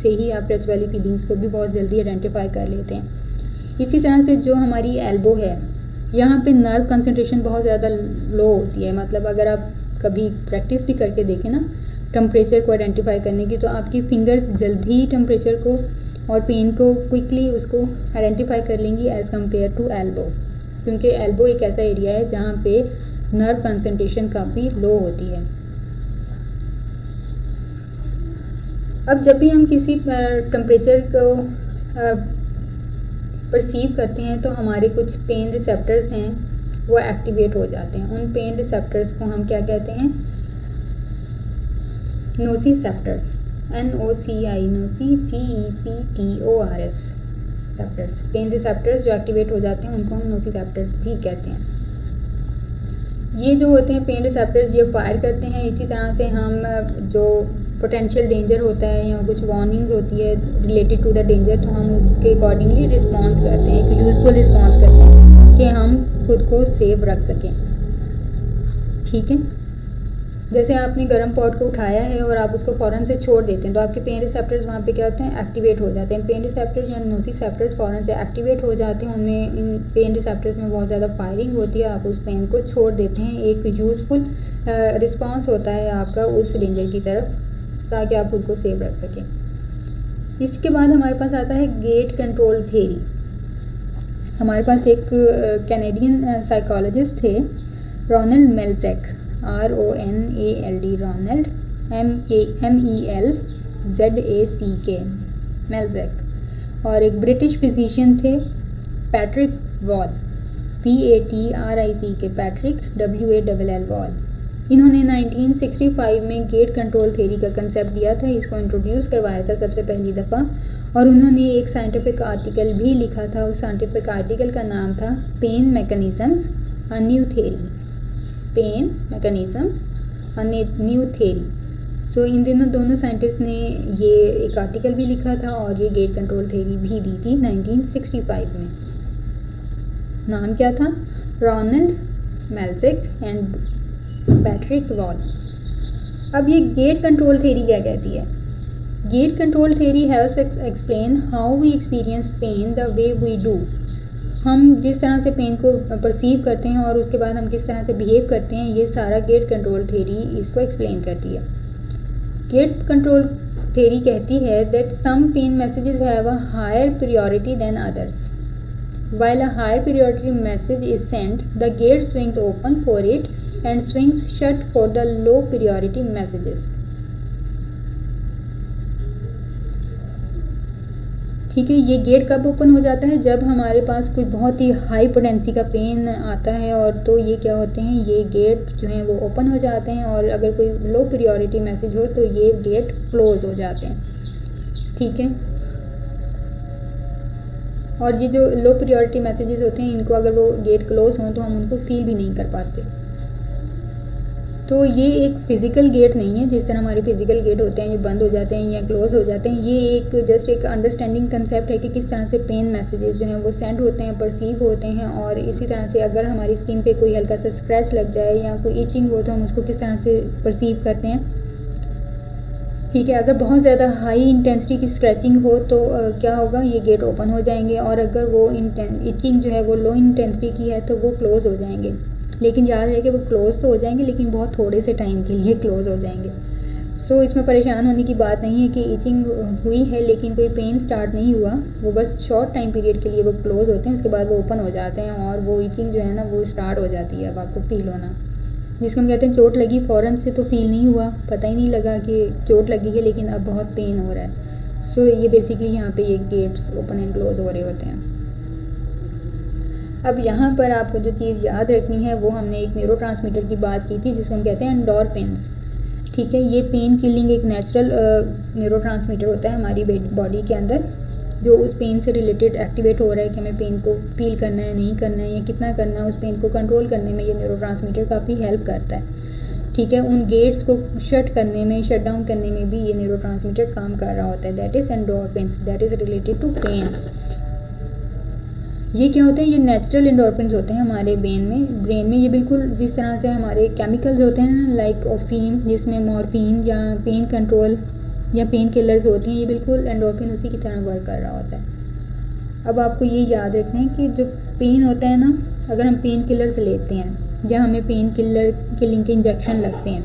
से ही आप टच वाली फीलिंग्स को भी बहुत जल्दी आइडेंटिफाई कर लेते हैं। इसी तरह से जो हमारी एल्बो है, यहाँ पे नर्व कंसंट्रेशन बहुत ज़्यादा लो होती है। मतलब अगर आप कभी प्रैक्टिस भी करके देखें ना टेम्परेचर को आइडेंटिफाई करने की, तो आपकी फिंगर्स जल्दी ही टेम्परेचर को और पेन को क्विकली उसको आइडेंटिफाई कर लेंगी एज़ कम्पेयर टू एल्बो, क्योंकि एल्बो एक ऐसा एरिया है जहाँ पे नर्व कंसंट्रेशन काफ़ी लो होती है। अब जब भी हम किसी टेम्परेचर को परसीव करते हैं तो हमारे कुछ पेन रिसेप्टर्स हैं वो एक्टिवेट हो जाते हैं। उन पेन रिसेप्टर्स को हम क्या कहते हैं? नोसिसेप्टर्स, NOCI, NOCCEPTORS सेप्टर्स। पेन रिसेप्टर्स जो एक्टिवेट हो जाते हैं उनको हम नोसिसेप्टर्स भी कहते हैं। ये जो होते हैं पेन रिसेप्टर्स, ये फायर करते हैं। इसी तरह से हम जो पोटेंशियल डेंजर होता है या कुछ वार्निंग्स होती है रिलेटेड टू द डेंजर, तो हम उसके अकॉर्डिंगली रिस्पॉन्स करते हैं, एक यूज़फुल रिस्पॉन्स करते हैं कि हम खुद को सेफ रख सकें। ठीक है, जैसे आपने गर्म पॉट को उठाया है और आप उसको फ़ौरन से छोड़ देते हैं तो आपके पेन रिसेप्टर्स वहाँ पे क्या होते हैं? एक्टिवेट हो जाते हैं। पेन रिसेप्टर्स या नोसिसेप्टर्स फ़ौरन से एक्टिवेट हो जाते हैं। उनमें इन पेन रिसेप्टर्स में बहुत ज़्यादा फायरिंग होती है, आप उस पेन को छोड़ देते हैं। एक यूज़फुल रिस्पॉन्स होता है आपका उस डेंजर की तरफ, ताकि आप खुद को सेफ रख सकें। इसके बाद हमारे पास आता है गेट कंट्रोल थ्योरी। हमारे पास एक कैनेडियन साइकोलॉजिस्ट थे, रोनाल्ड मेल्ज़ैक, RONALD, रोनाल्ड MELZACK, मेल्ज़ैक। और एक ब्रिटिश फिजिशियन थे Patrick wall, PATRICK, Patrick WALL wall. इन्होंने 1965 में गेट कंट्रोल थ्योरी का कंसेप्ट दिया था, इसको इंट्रोड्यूस करवाया था सबसे पहली दफ़ा, और उन्होंने एक साइंटिफिक आर्टिकल भी लिखा था। उस साइंटिफिक आर्टिकल का नाम था pain mechanisms a new theory, pain mechanisms a new theory. So इन दोनों साइंटिस्ट ने ये एक आर्टिकल भी लिखा था और ये गेट कंट्रोल थ्योरी भी दी थी 1965 में। नाम क्या था? Ronald Melzack and Patrick Wall. अब ये गेट कंट्रोल थ्योरी क्या कहती है? Gate control theory helps explain how we experience pain the way we do. हम जिस तरह से पेन को परसीव करते हैं और उसके बाद हम किस तरह से बिहेव करते हैं, ये सारा गेट कंट्रोल थ्योरी इसको एक्सप्लेन करती है। गेट कंट्रोल थ्योरी कहती है that some pain messages have a higher priority than others. While a high priority message is sent, the gate swings open for it and swings shut for the low priority messages. ठीक है, ये gate कब open हो जाता है? जब हमारे पास कोई बहुत ही हाई पोटेंसी का पेन आता है, और तो ये क्या होते हैं, ये गेट जो हैं वो ओपन हो जाते हैं, और अगर कोई लो प्रायोरिटी मैसेज हो तो ये गेट क्लोज हो जाते हैं। ठीक है, और ये जो लो प्रायोरिटी मैसेजेस होते हैं, इनको अगर वो गेट क्लोज हों तो हम उनको फील भी नहीं कर पाते। तो ये एक फ़िज़िकल गेट नहीं है, जिस तरह हमारे फिज़िकल गेट होते हैं जो बंद हो जाते हैं या क्लोज हो जाते हैं। ये एक जस्ट एक अंडरस्टैंडिंग कंसेप्ट है कि किस तरह से पेन मैसेजेस जो हैं वो सेंड होते हैं, परसीव होते हैं, और इसी तरह से अगर हमारी स्किन पे कोई हल्का सा स्क्रैच लग जाए या कोई इचिंग हो तो हम उसको किस तरह से परसीव करते हैं। ठीक है, अगर बहुत ज़्यादा हाई इंटेंसिटी की स्क्रैचिंग हो तो क्या होगा, ये गेट ओपन हो जाएंगे, और अगर वो इचिंग जो है वो लो इंटेंसिटी की है तो वो क्लोज़ हो जाएंगे। लेकिन याद है कि वो क्लोज़ तो हो जाएंगे, लेकिन बहुत थोड़े से टाइम के लिए क्लोज़ हो जाएंगे। सो इसमें परेशान होने की बात नहीं है कि इचिंग हुई है लेकिन कोई पेन स्टार्ट नहीं हुआ, वो बस शॉर्ट टाइम पीरियड के लिए वो क्लोज़ होते हैं, उसके बाद वो ओपन हो जाते हैं और वो इचिंग जो है ना वो स्टार्ट हो जाती है। अब आपको फील होना, जिसको हम कहते हैं चोट लगी, फ़ौरन से तो फील नहीं हुआ, पता ही नहीं लगा कि चोट लगी है, लेकिन अब बहुत पेन हो रहा है। सो ये बेसिकली यहाँ पे ये गेट्स ओपन एंड क्लोज हो रहे होते हैं। अब यहाँ पर आपको जो चीज़ याद रखनी है वो हमने एक न्यूरोट्रांसमीटर की बात की थी जिसको हम कहते हैं एंडोर्फिन्स। ठीक ठीक है। ये पेन किलिंग एक नेचुरल न्यूरोट्रांसमीटर होता है हमारी बॉडी के अंदर, जो उस पेन से रिलेटेड एक्टिवेट हो रहा है कि हमें पेन को फील करना है, नहीं करना है, या कितना करना है। उस पेन को कंट्रोल करने में ये न्यूरोट्रांसमीटर काफ़ी हेल्प करता है, ठीक है। उन गेट्स को शट करने में, शट डाउन करने में भी ये न्यूरोट्रांसमीटर काम कर रहा होता है। That is endorphins, that is related to pain. ये क्या होते हैं? ये नेचुरल एंडोर्फिन्स होते हैं हमारे ब्रेन में। ये बिल्कुल जिस तरह से हमारे केमिकल्स होते हैं ना, लाइक ऑफीन जिसमें मॉर्फिन या पेन कंट्रोल या पेन किलर्स होती हैं, ये बिल्कुल एंडोर्फिन उसी की तरह वर्क कर रहा होता है। अब आपको ये याद रखना है कि जो पेन होता है ना, अगर हम पेन किलर्स लेते हैं या हमें पेन किलिंग के इंजेक्शन लगते हैं,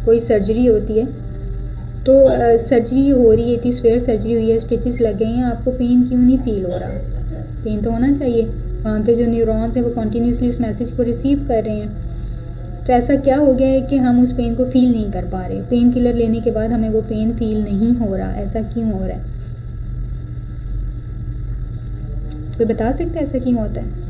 कोई सर्जरी होती है तो सर्जरी हो रही है, इतनी स्फेयर सर्जरी हुई है, स्टिचेस लग गए हैं, आपको पेन क्यों नहीं फील हो रहा? पेन तो होना चाहिए। वहाँ पे जो न्यूरॉन्स हैं वो कॉन्टीन्यूसली उस मैसेज को रिसीव कर रहे हैं। तो ऐसा क्या हो गया है कि हम उस पेन को फील नहीं कर पा रहे? पेन किलर लेने के बाद हमें वो पेन फील नहीं हो रहा, ऐसा क्यों हो रहा है? तो बता सकते हैं ऐसा क्यों होता है?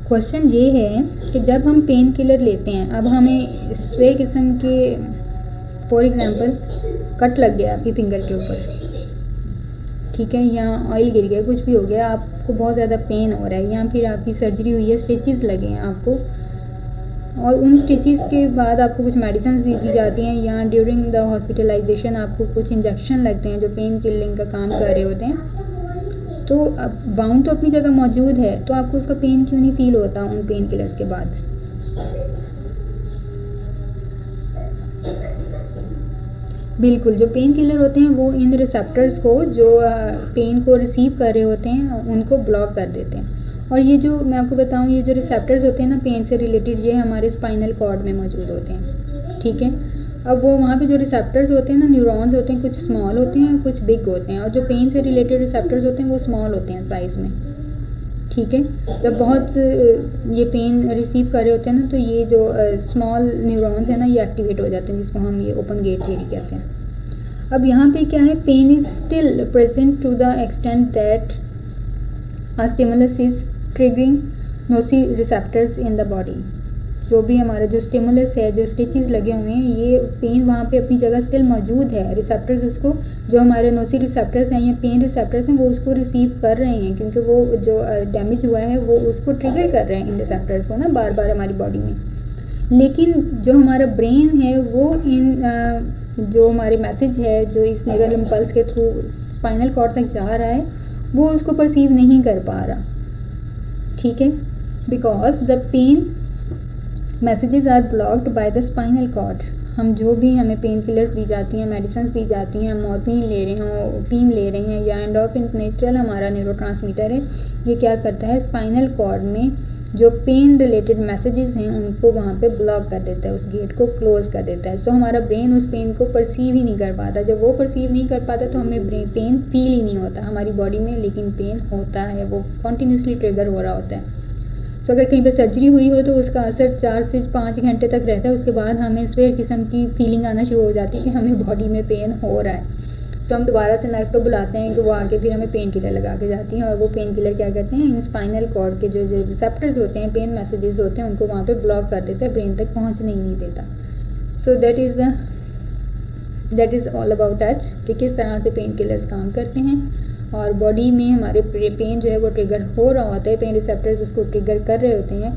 क्वेश्चन ये है कि जब हम पेन किलर लेते हैं, अब हमें स्वे किस्म के, फॉर एग्ज़ाम्पल कट लग गया आपकी फिंगर के ऊपर, ठीक है, या ऑयल गिर गया, कुछ भी हो गया, आपको बहुत ज़्यादा पेन हो रहा है, या फिर आपकी सर्जरी हुई है, स्टिचेस लगे हैं आपको, और उन स्टिचेस के बाद आपको कुछ मेडिसिन दी जाती हैं, या ड्यूरिंग द हॉस्पिटलाइजेशन आपको कुछ इंजेक्शन लगते हैं जो पेन किलिंग का काम कर रहे होते हैं। तो अब बाउंड तो अपनी जगह मौजूद है, तो आपको उसका पेन क्यों नहीं फील होता उन पेन किलर्स के बाद? बिल्कुल, जो पेन किलर होते हैं वो इन रिसेप्टर्स को, जो पेन को रिसीव कर रहे होते हैं, उनको ब्लॉक कर देते हैं। और ये जो मैं आपको बताऊं, ये जो रिसेप्टर्स होते हैं ना पेन से रिलेटेड, ये हमारे स्पाइनल कॉर्ड में मौजूद होते हैं, ठीक है। अब वो वहाँ पे जो रिसेप्टर्स होते हैं ना, न्यूरॉन्स होते हैं, कुछ स्मॉल होते हैं, कुछ बिग होते हैं, और जो पेन से रिलेटेड रिसेप्टर्स होते हैं वो स्मॉल होते हैं साइज़ में, ठीक है। जब बहुत ये पेन रिसीव कर रहे होते हैं ना, तो ये जो स्मॉल न्यूरॉन्स हैं ना, ये एक्टिवेट हो जाते हैं, जिसको हम ये ओपन गेट थ्योरी कहते हैं। अब यहाँ पे क्या है? Pain is still present to the extent that a stimulus is triggering noci receptors in the body. जो भी हमारा जो स्टिमुलस है, जो स्टिचेस लगे हुए हैं, ये पेन वहाँ पे अपनी जगह स्टिल मौजूद है। रिसेप्टर्स उसको, जो हमारे नोसी रिसेप्टर्स हैं या पेन रिसेप्टर्स हैं, वो उसको रिसीव कर रहे हैं, क्योंकि वो जो डैमेज हुआ है वो उसको ट्रिगर कर रहे हैं इन रिसेप्टर्स को ना, बार बार हमारी बॉडी में। लेकिन जो हमारा ब्रेन है वो इन जो हमारे मैसेज है जो इस न्यूरल इम्पल्स के थ्रू स्पाइनल कॉर्ड तक जा रहा है, वो उसको परसीव नहीं कर पा रहा, ठीक है, because the pain messages are blocked by the spinal cord. हम जो भी हमें पेन किलर्स दी जाती हैं, मेडिसिन दी जाती हैं, हम मॉर्फिन ले रहे हैं, ओपीम ले रहे हैं, या एंडोर्फिन्स नेचुरल हमारा न्यूरोट्रांसमीटर है, ये क्या करता है? स्पाइनल कॉर्ड में जो पेन रिलेटेड मैसेजेस हैं उनको वहाँ पे ब्लॉक कर देता है, उस गेट को क्लोज कर देता है। सो हमारा ब्रेन उस पेन को परसीव ही नहीं कर पाता। जब वो परसीव नहीं कर पाता तो हमें पेन फील ही नहीं होता हमारी बॉडी में, लेकिन पेन होता है, वो कॉन्टीन्यूसली ट्रिगर हो रहा होता है। सो अगर कहीं पर सर्जरी हुई हो तो उसका असर 4 से 5 घंटे तक रहता है। उसके बाद हमें स्वेयर किस्म की फीलिंग आना शुरू हो जाती है कि हमें बॉडी में पेन हो रहा है। सो हम दोबारा से नर्स को बुलाते हैं कि वो आके फिर हमें पेन किलर लगा के जाती हैं, और वो पेन किलर क्या करते हैं? इन स्पाइनल कॉर्ड के जो रिसेप्टर्स होते हैं, पेन मैसेजेस होते हैं, उनको वहाँ पे ब्लॉक कर देता है, ब्रेन तक पहुँचने ही नहीं देता। सो that is all about touch, कि किस तरह से पेन किलर्स काम करते हैं, और बॉडी में हमारे पेन जो है वो ट्रिगर हो रहा होता है, पेन रिसेप्टर्स उसको ट्रिगर कर रहे होते हैं,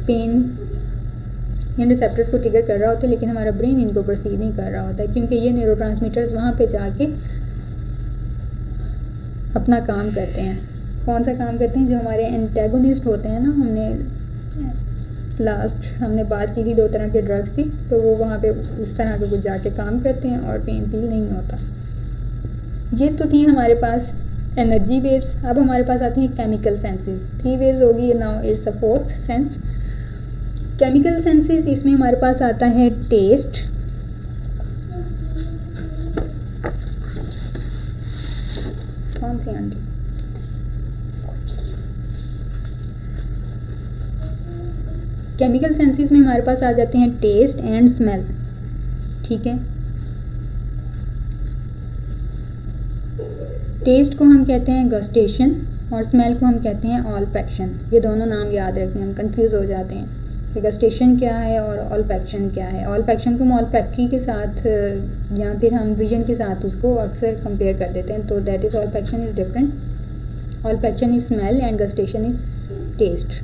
पेन इन रिसेप्टर्स को ट्रिगर कर रहा होता है, लेकिन हमारा ब्रेन इनको परसीव नहीं कर रहा होता है, क्योंकि ये न्यूरोट्रांसमीटर्स वहाँ पे जाके अपना काम करते हैं। कौन सा काम करते हैं? जो हमारे एंटेगोनिस्ट होते हैं ना, हमने बात की थी 2 तरह के ड्रग्स की, तो वो वहाँ पे उस तरह के कुछ जाके काम करते हैं और पेन फील नहीं होता। ये तो थी हमारे पास एनर्जी वेव्स। अब हमारे पास आती हैं केमिकल सेंसेस। 3 वेव्स होगी, now it's a 4th sense. Chemical senses, इसमें हमारे पास आता है टेस्ट, कौन सी आंटी, केमिकल सेंसेस में हमारे पास आ जाते हैं टेस्ट एंड स्मेल, ठीक है। टेस्ट को हम कहते हैं गस्टेशन और स्मेल को हम कहते हैं ऑल्फैक्शन। ये दोनों नाम याद रखते हैं, हम कंफ्यूज हो जाते हैं कि गस्टेशन क्या है और ऑल्फैक्शन क्या है। ऑल्फैक्शन को हम ऑल्फैक्ट्री के साथ या फिर हम विजन के साथ उसको अक्सर कंपेयर कर देते हैं, तो that is olfaction is different. Olfaction is smell and gustation is taste.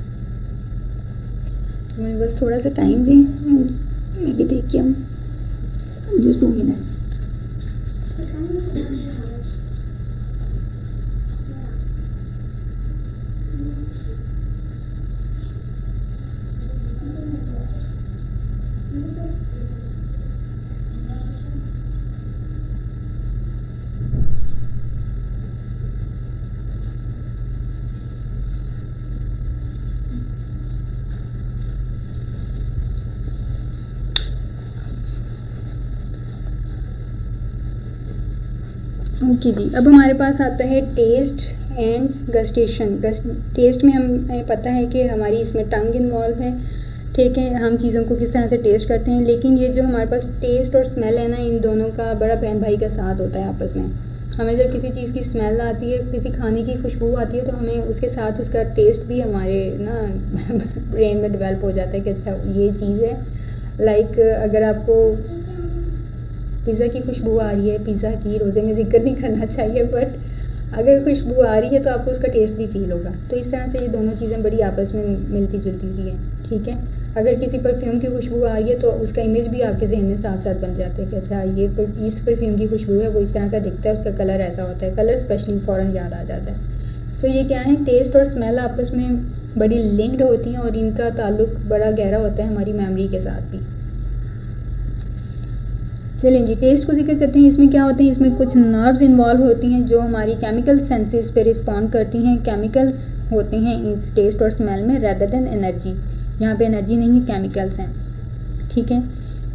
मुझे बस थोड़ा सा टाइम दें, मैं भी देख के हम जस्ट 2 मिनट्स। ओके जी, अब हमारे पास आता है टेस्ट एंड गस्टेशन। टेस्ट में हमें पता है कि हमारी इसमें टंग इन्वॉल्व है, ठीक है, हम चीज़ों को किस तरह से टेस्ट करते हैं। लेकिन ये जो हमारे पास टेस्ट और स्मेल है ना, इन दोनों का बड़ा बहन भाई का साथ होता है आपस में। हमें जब किसी चीज़ की स्मेल आती है, किसी खाने की खुशबू आती है, तो हमें उसके साथ उसका टेस्ट भी हमारे ना ब्रेन में डेवलप हो जाता है कि अच्छा ये चीज़ है। लाइक अगर आपको पिज़्ज़ा की खुशबू आ रही है, पिज़्ज़ा की रोज़े में जिक्र नहीं करना चाहिए, बट अगर खुशबू आ रही है तो आपको उसका टेस्ट भी फील होगा। तो इस तरह से ये दोनों चीज़ें बड़ी आपस में मिलती जुलती सी हैं, ठीक है। अगर किसी परफ्यूम की खुशबू आ रही है तो उसका इमेज भी आपके जहन में साथ साथ बन जाता है कि अच्छा ये इस परफ्यूम की खुशबू है, वो इस तरह का दिखता है, उसका कलर ऐसा होता है, कलर स्पेशली फ़ौरन याद आ जाता है। सो ये क्या है, टेस्ट और स्मेल आपस में बड़ी लिंक्ड होती हैं और इनका ताल्लुक बड़ा गहरा होता है हमारी मेमोरी के साथ भी। चलें जी, टेस्ट को जिक्र करते हैं। इसमें क्या होते हैं, इसमें कुछ नर्व्स इन्वॉल्व होती हैं जो हमारी केमिकल सेंसेस पे रिस्पॉन्ड करती हैं। केमिकल्स होते हैं इस टेस्ट और स्मेल में रेदर देन एनर्जी। यहाँ पे एनर्जी नहीं है, केमिकल्स हैं, ठीक है।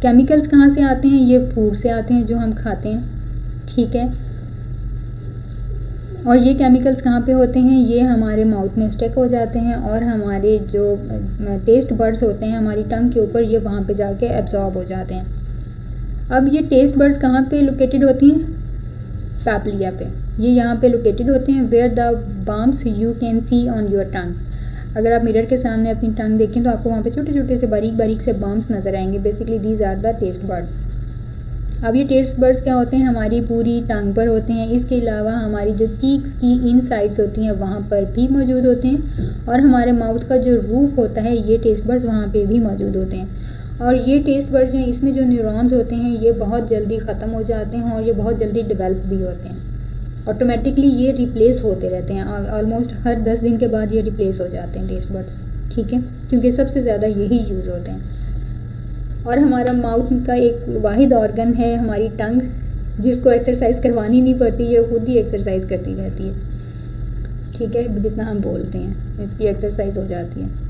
केमिकल्स कहाँ से आते हैं, ये फूड से आते हैं जो हम खाते हैं, ठीक है। और ये केमिकल्स कहाँ पे होते हैं, ये हमारे माउथ में स्टक हो जाते हैं और हमारे जो टेस्ट बड्स होते हैं हमारी टंग के ऊपर, ये वहाँ पे जाके एब्जॉर्ब हो जाते हैं। अब ये टेस्ट बड्स कहाँ पे लोकेटेड होती हैं, पैपलिया पे, ये यहाँ पे लोकेटेड होते हैं। Where the bumps you can see on your tongue. अगर आप मिरर के सामने अपनी टंग देखें तो आपको वहाँ पे छोटे छोटे से बारीक बारीक से बम्प्स नज़र आएंगे। Basically these are the taste buds. अब ये टेस्ट बड्स क्या होते हैं, हमारी पूरी टंग पर होते हैं। इसके अलावा हमारी जो चीक्स की इन साइड्स होती हैं वहाँ पर भी मौजूद होते हैं, और हमारे माउथ का जो रूफ होता है ये टेस्ट बड्स वहाँ पे भी मौजूद होते हैं। और ये टेस्ट बड्स जो हैं, इसमें जो न्यूरॉन्स होते हैं ये बहुत जल्दी ख़त्म हो जाते हैं और ये बहुत जल्दी डेवलप भी होते हैं। ऑटोमेटिकली ये रिप्लेस होते रहते हैं, ऑलमोस्ट हर 10 दिन के बाद ये रिप्लेस हो जाते हैं टेस्ट बड्स, ठीक है, क्योंकि सबसे ज़्यादा यही यूज़ होते हैं। और हमारा माउथ का एक वाहिद ऑर्गन है हमारी टंग, जिसको एक्सरसाइज करवानी नहीं पड़ती, ये खुद ही एक्सरसाइज करती रहती है, ठीक है। जितना हम बोलते हैं इसकी एक्सरसाइज हो जाती है।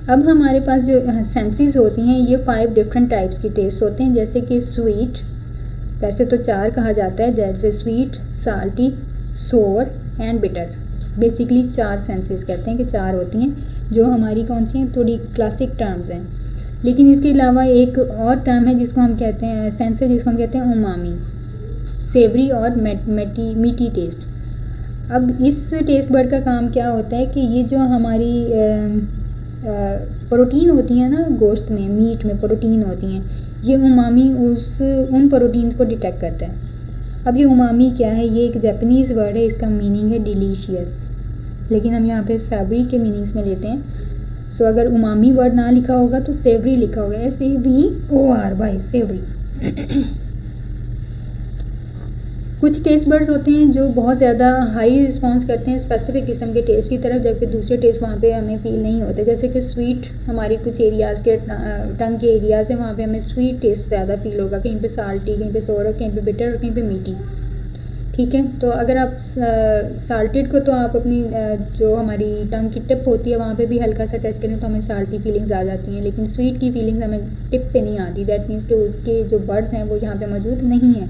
अब हमारे पास जो सेंसेस होती हैं ये 5 डिफरेंट टाइप्स की टेस्ट होते हैं, जैसे कि स्वीट, वैसे तो 4 कहा जाता है, जैसे स्वीट, साल्टी, सोर एंड बिटर। बेसिकली 4 सेंसेस कहते हैं कि 4 होती हैं, जो हमारी कौन सी हैं, थोड़ी क्लासिक टर्म्स हैं। लेकिन इसके अलावा एक और टर्म है जिसको हम कहते हैं सेंस है, जिसको हम कहते हैं उमामी, सेवरी और मीठी टेस्ट। अब इस टेस्ट बर्ड का काम क्या होता है कि ये जो हमारी प्रोटीन होती है ना गोश्त में, मीट में प्रोटीन होती हैं, ये उमामी उन प्रोटीन्स को डिटेक्ट करता है। अब ये उमामी क्या है, ये एक जापानीज़ वर्ड है, इसका मीनिंग है डिलीशियस, लेकिन हम यहाँ पे सेवरी के मीनिंग्स में लेते हैं। सो अगर उमामी वर्ड ना लिखा होगा तो सेवरी लिखा होगा, SAVORY, सेवरी। कुछ टेस्ट बर्ड्स होते हैं जो बहुत ज़्यादा हाई रिस्पॉन्स करते हैं स्पेसिफिक किस्म के टेस्ट की तरफ, जबकि दूसरे टेस्ट वहाँ पे हमें फील नहीं होते। जैसे कि स्वीट, हमारी कुछ एरियाज़ के टंग के एरियाज़ हैं, वहाँ पे हमें स्वीट टेस्ट ज़्यादा फील होगा, कहीं पे साल्टी, कहीं पे सोर, कहीं पे बिटर और कहीं पे मीठी, ठीक है। तो अगर आप साल्टेड को तो आप अपनी जो हमारी टंग की टिप होती है वहाँ पे भी हल्का सा टच करें तो हमें साल्टी फीलिंग्स आ जाती हैं, लेकिन स्वीट की फीलिंग्स हमें टिप पे नहीं आती। दैट मीन्स कि उसके जो बर्ड्स हैं वो यहाँ पे मौजूद नहीं हैं।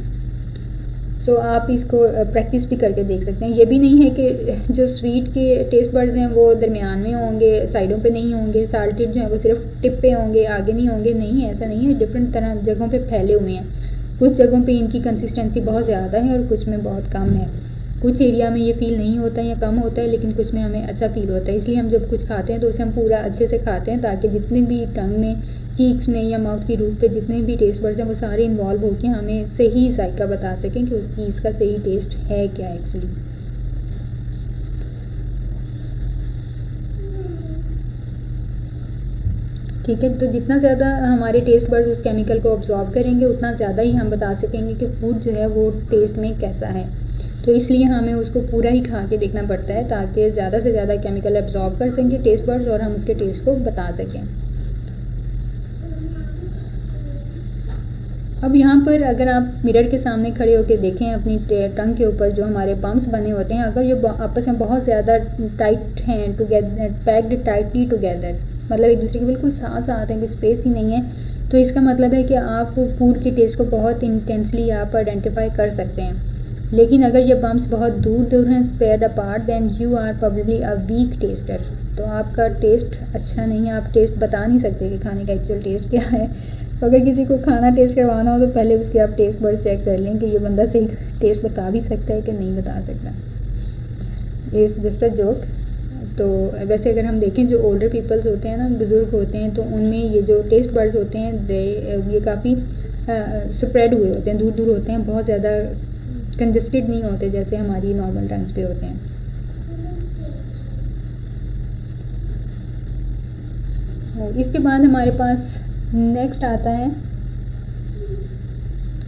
सो आप इसको प्रैक्टिस भी करके देख सकते हैं। ये भी नहीं है कि जो स्वीट के टेस्ट बड्स हैं वो दरमियान में होंगे, साइडों पे नहीं होंगे, साल्टेड जो है वो सिर्फ टिप पे होंगे, आगे नहीं होंगे, नहीं ऐसा नहीं है। डिफरेंट तरह जगहों पे फैले हुए हैं। कुछ जगहों पे इनकी कंसिस्टेंसी बहुत ज़्यादा है और कुछ में बहुत कम है। कुछ एरिया में ये फ़ील नहीं होता है या कम होता है, लेकिन कुछ में हमें अच्छा फ़ील होता है। इसलिए हम जब कुछ खाते हैं तो उसे हम पूरा अच्छे से खाते हैं, ताकि जितने भी टंग में, चीक्स में या माउथ की रूफ पे जितने भी टेस्ट बड्स हैं वो सारे इन्वॉल्व होकर हमें सही जायका बता सकें कि उस चीज़ का सही टेस्ट है क्या एक्चुअली। ठीक है, तो जितना ज़्यादा हमारे टेस्ट बड्स उस केमिकल को ऑब्जॉर्व करेंगे उतना ज़्यादा ही हम बता सकेंगे कि फूड जो है वो टेस्ट में कैसा है। तो इसलिए हमें उसको पूरा ही खा के देखना पड़ता है, ताकि ज़्यादा से ज़्यादा केमिकल एब्जॉर्ब कर सकें टेस्ट बड्स और हम उसके टेस्ट को बता सकें। अब यहाँ पर अगर आप मिरर के सामने खड़े होकर देखें अपनी टंग के ऊपर जो हमारे बम्प्स बने होते हैं, अगर ये आपस में बहुत ज़्यादा टाइट हैं, टुगेदर पैक्ड टाइटली टुगेदर, मतलब एक दूसरे के बिल्कुल साथ साथ हैं, कोई स्पेस ही नहीं है, तो इसका मतलब है कि आप फूड के टेस्ट को बहुत इंटेंसली आप आइडेंटिफाई कर सकते हैं। लेकिन अगर ये बम्प्स बहुत दूर दूर हैं, spared apart, then you are probably a weak taster. तो आपका टेस्ट अच्छा नहीं है, आप टेस्ट बता नहीं सकते कि खाने का एक्चुअल टेस्ट क्या है। तो अगर किसी को खाना टेस्ट करवाना हो तो पहले उसके आप टेस्ट बड्स चेक कर लें कि ये बंदा सही टेस्ट बता भी सकता है कि नहीं बता सकता। It's just a joke. तो वैसे अगर हम देखें जो ओल्डर पीपल्स होते हैं ना, बुज़ुर्ग होते हैं, तो उनमें ये जो टेस्ट बड्स होते हैं ये काफ़ी स्प्रेड हुए होते हैं, दूर दूर होते हैं, बहुत ज़्यादा कंजस्टेड नहीं होते जैसे हमारी नॉर्मल टंग्स पे होते हैं। इसके बाद हमारे पास नेक्स्ट आता है,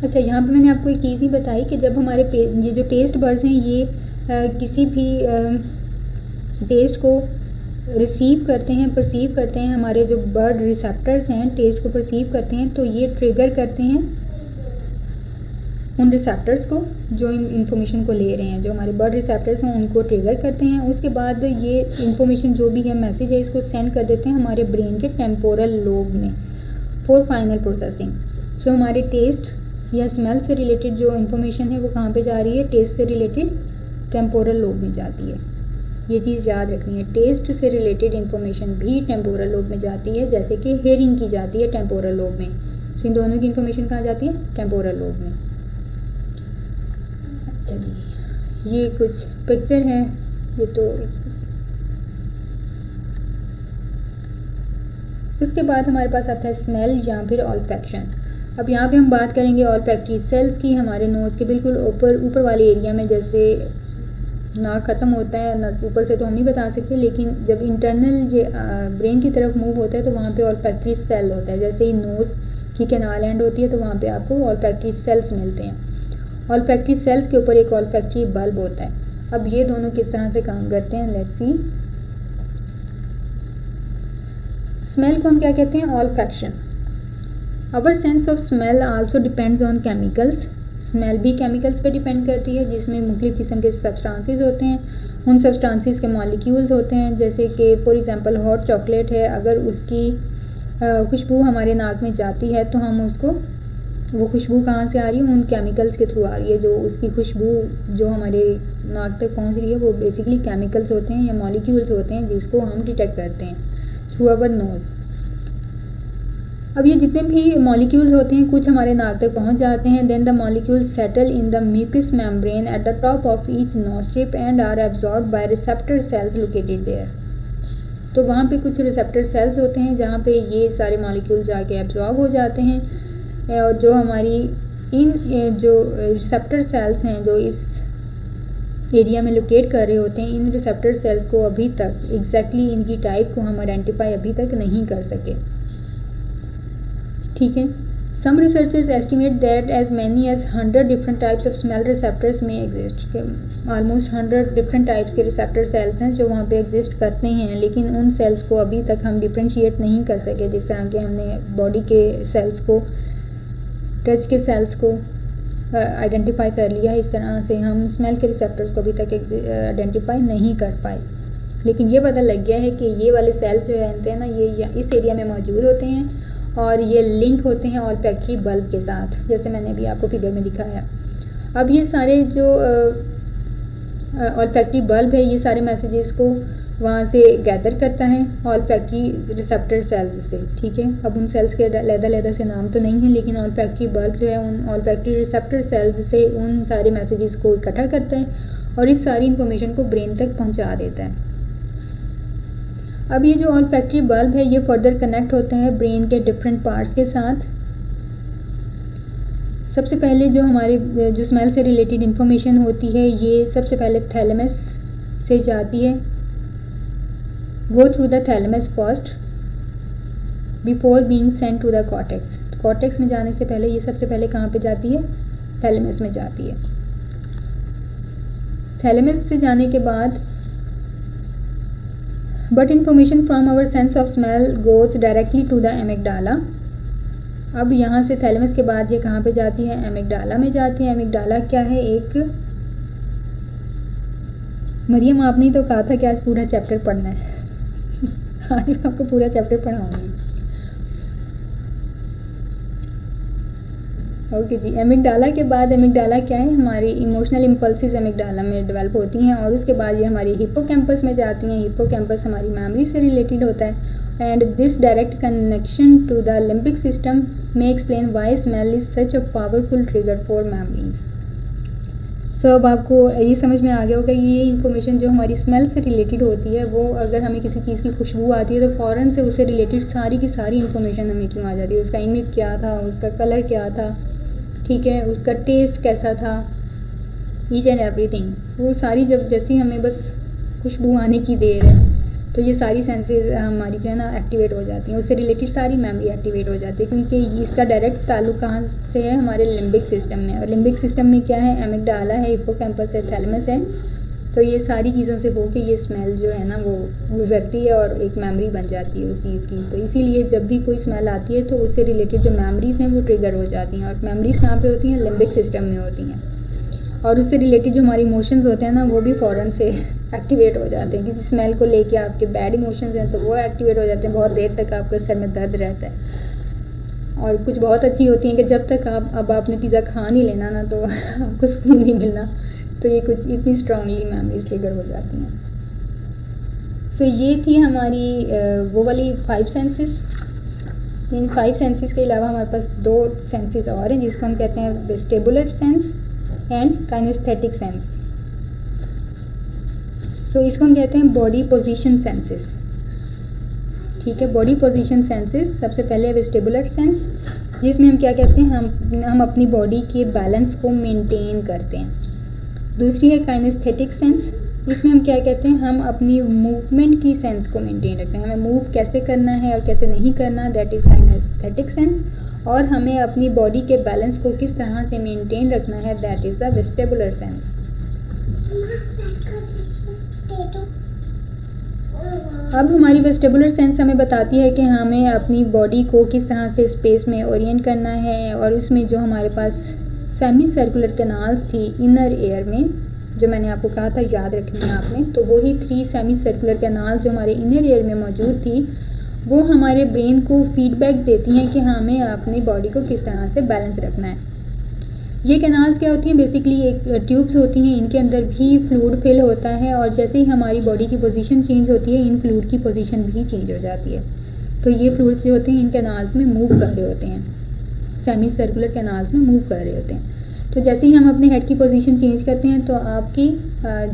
अच्छा यहाँ पे मैंने आपको एक चीज़ नहीं बताई कि जब हमारे ये जो टेस्ट बड्स हैं ये किसी भी टेस्ट को रिसीव करते हैं, परसीव करते हैं, हमारे जो बर्ड रिसेप्टर्स हैं टेस्ट को परसीव करते हैं, तो ये ट्रिगर करते हैं उन रिसेप्टर्स को जो इन इन्फॉर्मेशन को ले रहे हैं, जो हमारे बर्ड रिसेप्टर्स हैं उनको ट्रिगर करते हैं। उसके बाद ये इन्फॉर्मेशन जो भी है, मैसेज है, इसको सेंड कर देते हैं हमारे ब्रेन के टेम्पोरल लोब में फॉर फाइनल प्रोसेसिंग। सो हमारे टेस्ट या स्मेल से रिलेटेड जो इन्फॉर्मेशन है वो कहाँ पे जा रही है, टेस्ट से रिलेटेड टेम्पोरल लोब में जाती है। ये चीज़ याद रखनी है, टेस्ट से रिलेटेड इन्फॉर्मेशन भी टेम्पोरल लोब में जाती है, जैसे कि हेयरिंग की जाती है टेम्पोरल लोब में। सो इन दोनों की इन्फॉर्मेशन कहाँ जाती है, टेम्पोरल लोब में। अच्छा जी, ये कुछ पिक्चर है, ये तो उसके बाद हमारे पास आता है स्मेल या फिर ऑल्फैक्शन। अब यहाँ पे हम बात करेंगे ऑल्फैक्टरी सेल्स की। हमारे नोज़ के बिल्कुल ऊपर वाले एरिया में, जैसे नाक ख़त्म होता है, ऊपर से तो हम नहीं बता सकते, लेकिन जब इंटरनल ये ब्रेन की तरफ मूव होता है तो वहाँ पे ऑल्फैक्टरी सेल होता है। जैसे ही नोज़ की कैनाल एंड होती है तो वहाँ पे आपको ऑल्फैक्टरी सेल्स मिलते हैं। ऑल्फैक्टरी सेल्स के ऊपर एक ऑल्फैक्टरी बल्ब होता है। अब ये दोनों किस तरह से काम करते हैं, लेट्स सी। स्मेल को हम क्या कहते हैं, olfaction. Our sense of smell also depends on chemicals. Smell भी केमिकल्स पे डिपेंड करती है, जिसमें मुख्तलिफ़ किस्म के सब्सटेंसेस होते हैं। उन सब्सटेंसेस के मॉलिक्यूल्स होते हैं, जैसे कि फॉर एग्जांपल हॉट चॉकलेट है, अगर उसकी खुशबू हमारे नाक में जाती है तो हम उसको, वो खुशबू कहाँ से आ रही है, उन केमिकल्स के थ्रू आ रही है। जो उसकी खुशबू जो हमारे नाक तक पहुँच रही है वो बेसिकली केमिकल्स होते हैं या मॉलिक्यूल्स होते हैं, जिसको हम डिटेक्ट करते हैं थ्रू आवर नोज़। अब ये जितने भी मॉलिक्यूल्स होते हैं कुछ हमारे नाक तक पहुंच जाते हैं, then the molecules settle in the mucus membrane at the top of each nostril and are absorbed by receptor cells located there. तो वहाँ पे कुछ रिसेप्टर सेल्स होते हैं जहाँ पे ये सारे मॉलिक्यूल्स जाके एब्जॉर्ब हो जाते हैं, और जो हमारी इन जो रिसेप्टर सेल्स हैं जो इस एरिया में लोकेट कर रहे होते हैं, इन रिसेप्टर सेल्स को अभी तक एग्जैक्टली इनकी टाइप को हम आइडेंटिफाई अभी तक नहीं कर सके। ठीक है, some researchers estimate that as many as 100 different types of smell receptors में एग्जिस्ट। ऑलमोस्ट 100 डिफरेंट टाइप्स के रिसेप्टर सेल्स हैं जो वहाँ पे एग्जिस्ट करते हैं, लेकिन उन सेल्स को अभी तक हम डिफ्रेंशिएट नहीं कर सके। जिस तरह के हमने बॉडी के सेल्स को, टच के सेल्स को आइडेंटिफाई कर लिया, इस तरह से हम स्मेल के रिसेप्टर्स को अभी तक आइडेंटिफाई नहीं कर पाए। लेकिन ये पता लग गया है कि ये वाले सेल्स जो हैं ना, ये इस एरिया में मौजूद होते हैं और ये लिंक होते हैं ऑल्फैक्टरी बल्ब के साथ, जैसे मैंने अभी आपको फिगर में दिखाया। अब ये सारे जो ऑल्फैक्टरी बल्ब है ये सारे मैसेजेस को वहाँ से गैदर करता है ऑल्फैक्टरी रिसेप्टर सेल्स से, ठीक है। अब उन सेल्स के अलग-अलग से नाम तो नहीं है, लेकिन ऑल्फैक्टरी बल्ब जो है उन ऑल्फैक्टरी रिसेप्टर सेल्स से उन सारे मैसेजेस को इकट्ठा करता है और इस सारी इन्फॉर्मेशन को ब्रेन तक पहुँचा देता है। अब ये जो ऑल्फैक्टरी बल्ब है ये फर्दर कनेक्ट होता है ब्रेन के डिफरेंट पार्ट्स के साथ। सबसे पहले जो हमारे जो स्मेल से रिलेटेड इन्फॉर्मेशन होती है ये सबसे पहले थैलेमस से जाती है, go through the thalamus first before being sent to the cortex. Cortex में जाने से पहले ये सबसे पहले कहाँ पे जाती है, थैलेमस में जाती है। थैलेमस से जाने के बाद but information from our sense of smell goes directly to the amygdala. अब यहाँ से थैलेमस के बाद ये कहाँ पे जाती है, एमिगडाला में जाती है। एमिगडाला क्या है, एक मरियम आपने ही तो कहा था कि आज पूरा चैप्टर पढ़ना है आज मैं आपको पूरा चैप्टर पढ़ाऊंगी। ओके जी, एमिगडाला के बाद एमिगडाला क्या है, हमारी इमोशनल इम्पल्सिस एमिगडाला में डेवलप होती हैं और उसके बाद ये हमारी हिप्पोकैम्पस में जाती हैं। हिप्पोकैम्पस हमारी मेमोरी से रिलेटेड होता है and this direct connection to the limbic system may explain why smell is such a powerful trigger for memories. So अब आपको ये समझ में आ गया होगा ये इन्फॉर्मेशन जो हमारी स्मेल से रिलेटेड होती है वो अगर हमें किसी चीज़ की खुशबू आती है तो फ़ौरन से उससे रिलेटेड सारी की सारी इन्फॉर्मेशन हमें क्यों आ जाती है, उसका इमेज क्या था, उसका कलर क्या था, ठीक है, उसका टेस्ट कैसा था, ईच एंड एवरीथिंग, वो सारी जब जैसी हमें बस खुशबू आने की देर है तो ये सारी सेंसेस हमारी जो है ना एक्टिवेट हो जाती हैं, उससे रिलेटेड सारी मेमोरी एक्टिवेट हो जाती है क्योंकि इसका डायरेक्ट ताल्लुक कहाँ से है, हमारे लिम्बिक सिस्टम में। और लिम्बिक सिस्टम में क्या है, एमिगडाला है, हिप्पोकैम्पस है, थैलेमस है। तो ये सारी चीज़ों से हो के ये स्मेल जो है ना वो गुजरती है और एक मेमोरी बन जाती है उस चीज़ की। तो इसीलिए जब भी कोई स्मेल आती है तो उससे रिलेटेड जो मेमोरीज़ हैं वो ट्रिगर हो जाती हैं और मेमोरीज़ कहाँ पे होती हैं, लिम्बिक सिस्टम में होती हैं। और उससे रिलेटेड जो हमारे इमोशंस होते हैं ना वो भी फ़ौरन से एक्टिवेट हो जाते हैं। किसी स्मेल को लेके आपके बैड इमोशंस हैं तो वो एक्टिवेट हो जाते हैं, बहुत देर तक आपके सर में दर्द रहता है। और कुछ बहुत अच्छी होती हैं कि जब तक आपने पिज़्ज़ा खा नहीं लेना ना तो आपको सुकून नहीं मिलना, तो ये कुछ इतनी स्ट्रांगली मेमोरीज ट्रिगर हो जाती हैं। सो ये थी हमारी वो वाली 5 सेंसेस। इन 5 सेंसेस के अलावा हमारे पास 2 सेंसेस और हैं जिसको हम कहते हैं vestibular sense and kinesthetic sense. So इसको हम कहते हैं बॉडी पोजीशन सेंसेस, ठीक है। बॉडी पोजीशन सेंसेस सबसे पहले वेस्टिबुलर सेंस जिसमें हम क्या कहते हैं, हम अपनी बॉडी के बैलेंस को मेंटेन करते हैं। दूसरी है काइनेस्थेटिक सेंस, इसमें हम क्या कहते हैं, हम अपनी मूवमेंट की सेंस को मेंटेन रखते हैं, हमें मूव कैसे करना है और कैसे नहीं करना, दैट इज़ काइनेस्थेटिक सेंस। और हमें अपनी बॉडी के बैलेंस को किस तरह से मेंटेन रखना है, that is the vestibular sense. अब हमारी वेस्टिबुलर सेंस हमें बताती है कि हमें अपनी बॉडी को किस तरह से स्पेस में ओरिएंट करना है और उसमें जो हमारे पास सेमी सर्कुलर कैनाल्स थी इनर एयर में, जो मैंने आपको कहा था याद रखनी है आपने, तो वही 3 सेमी सर्कुलर कैनाल्स जो हमारे इनर एयर में मौजूद थी वो हमारे ब्रेन को फीडबैक देती हैं कि हमें अपनी बॉडी को किस तरह से बैलेंस रखना है। ये कैनाल्स क्या होती हैं, बेसिकली एक ट्यूब्स होती हैं, इनके अंदर भी फ्लूइड फिल होता है और जैसे ही हमारी बॉडी की पोजीशन चेंज होती है इन फ्लूइड की पोजीशन भी चेंज हो जाती है। तो ये फ्लूइड्स जो होते हैं इन कैनाल्स में मूव कर रहे होते हैं, सेमी सर्कुलर कैनाल्स में मूव कर रहे होते हैं। तो जैसे ही हम अपने हेड की पोजीशन चेंज करते हैं तो आपकी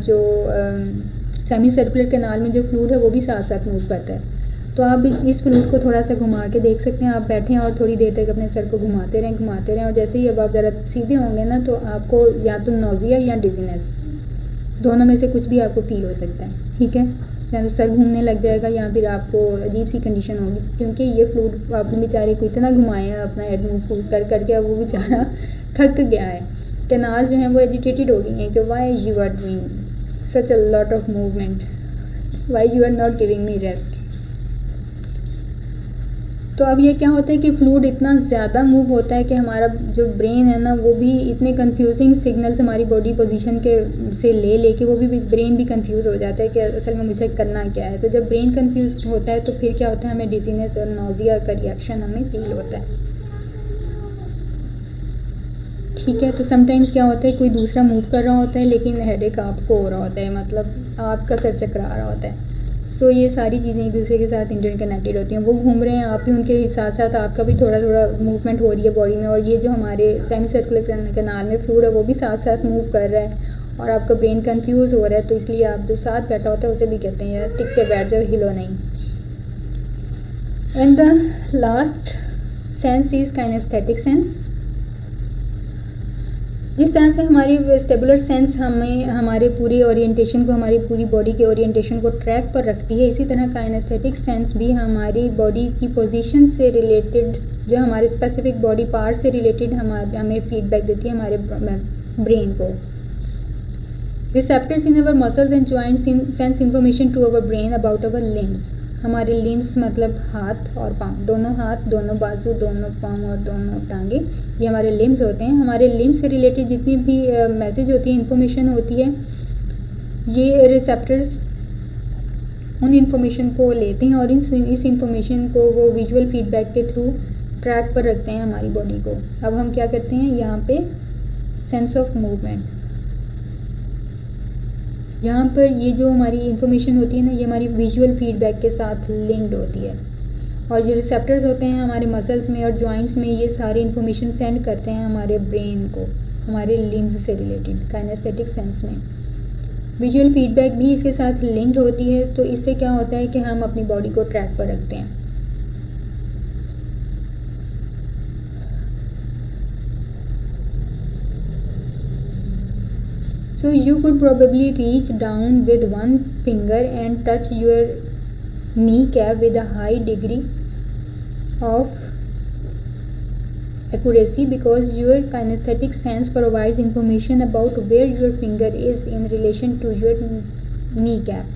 जो सेमी सर्कुलर कैनाल में जो फ्लूइड है वो भी साथ साथ मूव करता है। तो आप इस फ्लूइड को थोड़ा सा घुमा के देख सकते हैं, आप बैठें और थोड़ी देर तक अपने सर को घुमाते रहें और जैसे ही अब आप ज़रा सीधे होंगे ना तो आपको या तो नोज़िया या डिजीनेस दोनों में से कुछ भी आपको फील हो सकता है, ठीक है। या तो सर घूमने लग जाएगा या फिर आपको अजीब सी कंडीशन होगी क्योंकि ये फ्लूइड आपने बेचारे को इतना घुमाया अपना हेड मूव कर करके वो बेचारा थक गया है। कैनाल जो हैं वो एजिटेटेड हो गई हैं कि why you are doing such a lot of movement, why you are not giving me rest. तो अब ये क्या होता है कि फ्लूइड इतना ज़्यादा मूव होता है कि हमारा जो ब्रेन है ना वो भी इतने कंफ्यूजिंग सिग्नल्स हमारी बॉडी पोजीशन के से लेके वो भी ब्रेन भी कंफ्यूज हो जाता है कि असल में मुझे करना क्या है। तो जब ब्रेन कंफ्यूज होता है तो फिर क्या होता है, हमें डिजीनेस और नोज़िया का रिएक्शन हमें फील होता है, ठीक है। तो समटाइम्स क्या होता है, कोई दूसरा मूव कर रहा होता है लेकिन हेडेक आपको हो रहा होता है, मतलब आपका सर चकरा रहा होता है। सो ये सारी चीज़ें एक दूसरे के साथ इंटरकनेक्टेड होती हैं। वो घूम रहे हैं, आप भी उनके साथ साथ आपका भी थोड़ा थोड़ा मूवमेंट हो रही है बॉडी में, और ये जो हमारे सेमी सर्कुलर कैनाल में फ्लूइड है वो भी साथ साथ मूव कर रहा है और आपका ब्रेन कंफ्यूज हो रहा है। तो इसलिए आप जो साथ बैठा होता है उसे भी कहते हैं यार टिक के बैठ जाओ, हिलो नहीं। And the last sense is kinesthetic sense. जिस तरह से हमारी वेस्टिबुलर सेंस हमें हमारे पूरी ओरिएंटेशन को, हमारी पूरी बॉडी के ओरिएंटेशन को ट्रैक पर रखती है, इसी तरह काइनेस्थेटिक सेंस भी हमारी बॉडी की पोजीशन से रिलेटेड, जो हमारे स्पेसिफिक बॉडी पार्ट से रिलेटेड हमें फीडबैक देती है हमारे ब्रेन को। Receptors in our muscles and joints sense information to our brain about our limbs. हमारे लिम्स मतलब हाथ और पाँव, दोनों हाथ, दोनों बाजू, दोनों पाँव और दोनों टांगे, ये हमारे लिम्स होते हैं। हमारे लिम्स से रिलेटेड जितनी भी मैसेज होती है, इन्फॉर्मेशन होती है, ये रिसेप्टर्स उन इन्फॉर्मेशन को लेते हैं और इस इन्फॉर्मेशन को वो विजुअल फीडबैक के थ्रू ट्रैक पर रखते हैं हमारी बॉडी को। अब हम क्या करते हैं यहाँ पे, सेंस ऑफ मूवमेंट। यहाँ पर ये जो हमारी इन्फॉर्मेशन होती है ना, ये हमारी विजुअल फीडबैक के साथ लिंक्ड होती है, और जो रिसेप्टर्स होते हैं हमारे मसल्स में और जॉइंट्स में, ये सारी इन्फॉर्मेशन सेंड करते हैं हमारे ब्रेन को, हमारे लिम्स से रिलेटेड काइनेस्थेटिक सेंस में। विजुअल फीडबैक भी इसके साथ लिंक्ड होती है। तो इससे क्या होता है कि हम अपनी बॉडी को ट्रैक पर रखते हैं। So you could probably reach down with one finger and touch your kneecap with a high degree of accuracy because your kinesthetic sense provides information about where your finger is in relation to your kneecap.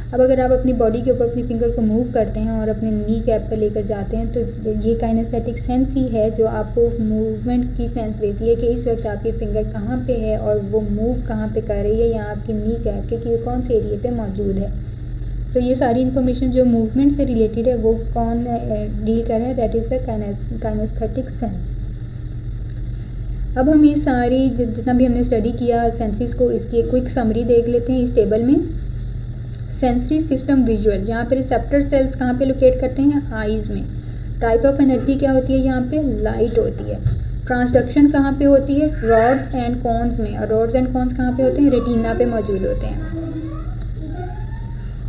अब अगर आप अपनी body के ऊपर अपनी finger को move करते हैं और अपने नी कैप पर लेकर जाते हैं, तो ये काइनेस्थेटिक सेंस ही है जो आपको मूवमेंट की सेंस देती है कि इस वक्त आपकी फिंगर कहाँ पे है और वो मूव कहाँ पे कर रही है, या आपकी नी कैप के कौन से एरिया पे मौजूद है। तो ये सारी इन्फॉर्मेशन जो मूवमेंट से रिलेटेड है वो कौन डील कर रहा है, that is the kinesthetic sense. अब हम ये सारी जितना भी हमने स्टडी किया सेंसेस को, इसकी एक क्विक समरी देख लेते हैं इस टेबल में। सेंसरी सिस्टम विजुअल, यहाँ पे रिसेप्टर सेल्स कहाँ पे लोकेट करते हैं, आईज़ में। टाइप ऑफ एनर्जी क्या होती है, यहाँ पे लाइट होती है। ट्रांसडक्शन कहाँ पे होती है, रॉड्स एंड कॉन्स में, और रॉड्स एंड कॉन्स कहाँ पे होते हैं, रेटिना पे मौजूद होते हैं।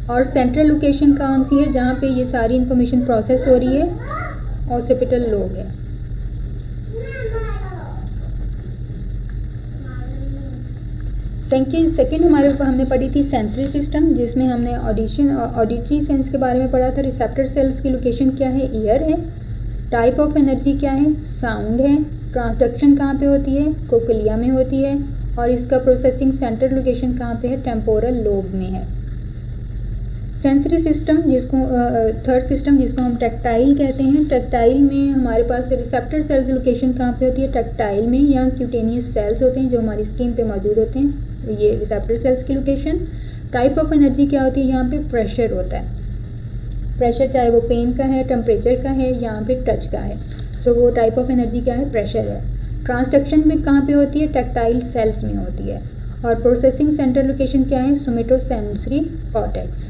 और सेंट्रल लोकेशन कौन सी है, जहाँ पे ये सारी इंफॉर्मेशन प्रोसेस हो रही है, ऑसिपिटल लोब है। सेकंड हमारे ऊपर हमने पढ़ी थी सेंसरी सिस्टम, जिसमें हमने ऑडिटरी सेंस के बारे में पढ़ा था। रिसेप्टर सेल्स की लोकेशन क्या है, ईयर है। टाइप ऑफ एनर्जी क्या है, साउंड है। ट्रांसडक्शन कहाँ पे होती है, कोक्लिया में होती है। और इसका प्रोसेसिंग सेंटर लोकेशन कहाँ पे है, टेम्पोरल लोब में है। सेंसरी सिस्टम जिसको थर्ड सिस्टम जिसको हम टैक्टाइल कहते हैं। टैक्टाइल में हमारे पास रिसेप्टर सेल्स लोकेशन कहाँ पे होती है, टैक्टाइल में, या क्यूटेनियस सेल्स होते हैं जो हमारी स्किन पे मौजूद होते हैं, ये रिसेप्टर सेल्स की लोकेशन। टाइप ऑफ एनर्जी क्या होती है, यहाँ पे प्रेशर होता है। प्रेशर चाहे वो पेन का है, टेम्परेचर का है, यहाँ पे टच का है, सो वो टाइप ऑफ एनर्जी क्या है, प्रेशर है। ट्रांसडक्शन में कहाँ पे होती है, टैक्टाइल सेल्स में होती है। और प्रोसेसिंग सेंटर लोकेशन क्या है, सोमेटोसेंसरी कॉर्टेक्स।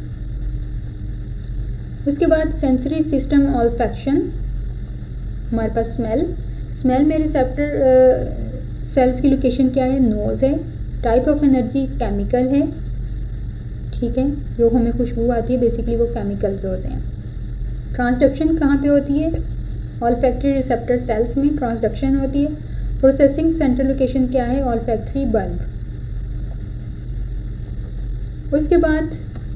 उसके बाद सेंसरी सिस्टम ऑल्फैक्शन, हमारे पास स्मेल में रिसेप्टर सेल्स की लोकेशन क्या है, नोज़ है। टाइप ऑफ एनर्जी केमिकल है, ठीक है, जो हमें खुशबू आती है बेसिकली वो केमिकल्स होते हैं। ट्रांसडक्शन कहाँ पे होती है, ऑल्फैक्टरी रिसेप्टर सेल्स में ट्रांसडक्शन होती है। प्रोसेसिंग सेंटर लोकेशन क्या है, ऑल्फैक्टरी बल्ब। उसके बाद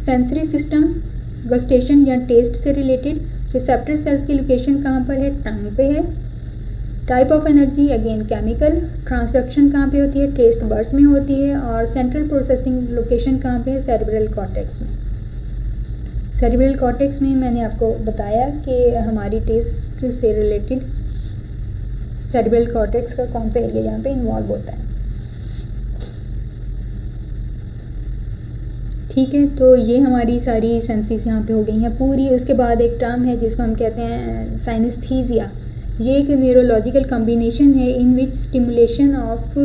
सेंसरी सिस्टम गस्टेशन या टेस्ट से रिलेटेड, रिसेप्टर सेल्स की लोकेशन कहाँ पर है, टंग पे है। Type of energy again chemical. Transduction कहाँ पे होती है, टेस्ट बर्ड्स में होती है। और सेंट्रल प्रोसेसिंग लोकेशन कहाँ पे है, सेरेब्रल कॉर्टेक्स में। सेरेब्रल कॉर्टेक्स में मैंने आपको बताया कि हमारी टेस्ट से रिलेटेड सेरेब्रल कॉर्टेक्स का कौन सा एरिया यहाँ पे इन्वॉल्व होता है, ठीक है। तो ये हमारी सारी सेंसेस यहाँ पे हो गई हैं पूरी। उसके बाद एक टर्म है जिसको हम कहते हैं साइनेस्थीसिया। ये एक न्यूरोलॉजिकल कॉम्बिनेशन है in which stimulation of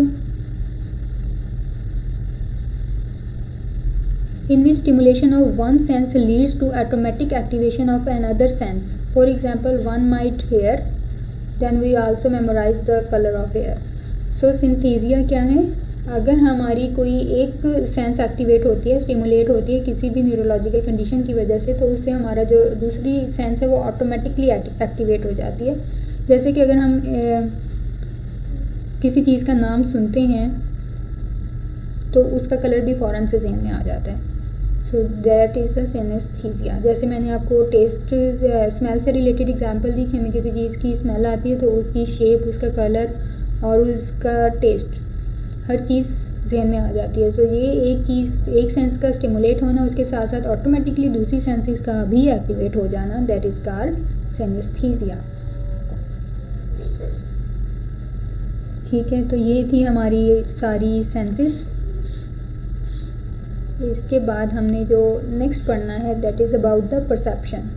one sense leads to automatic activation of another sense. For example, one might hear, then we also memorize the color of air. So synesthesia क्या है? अगर हमारी कोई एक सेंस एक्टिवेट होती है, stimulate होती है किसी भी न्यूरोलॉजिकल कंडीशन की वजह से, तो उससे हमारा जो दूसरी सेंस है वो ऑटोमेटिकली एक्टिवेट हो जाती है. जैसे कि अगर हम किसी चीज़ का नाम सुनते हैं तो उसका कलर भी फ़ौरन से ज़हन में आ जाता है. So that is the synaesthesia. जैसे मैंने आपको टेस्ट स्मेल से रिलेटेड एग्जांपल दी कि हमें किसी चीज़ की स्मेल आती है तो उसकी शेप, उसका कलर और उसका टेस्ट, हर चीज़ जहन में आ जाती है. सो ये एक चीज़, एक सेंस का स्टिमुलेट होना, उसके साथ साथ ऑटोमेटिकली दूसरी सेंसेस का भी एक्टिवेट हो जाना, दैट इज़ कॉल्ड सिनेस्थीसिया. ठीक है, तो ये थी हमारी सारी सेंसेस. इसके बाद हमने जो नेक्स्ट पढ़ना है that is about the perception.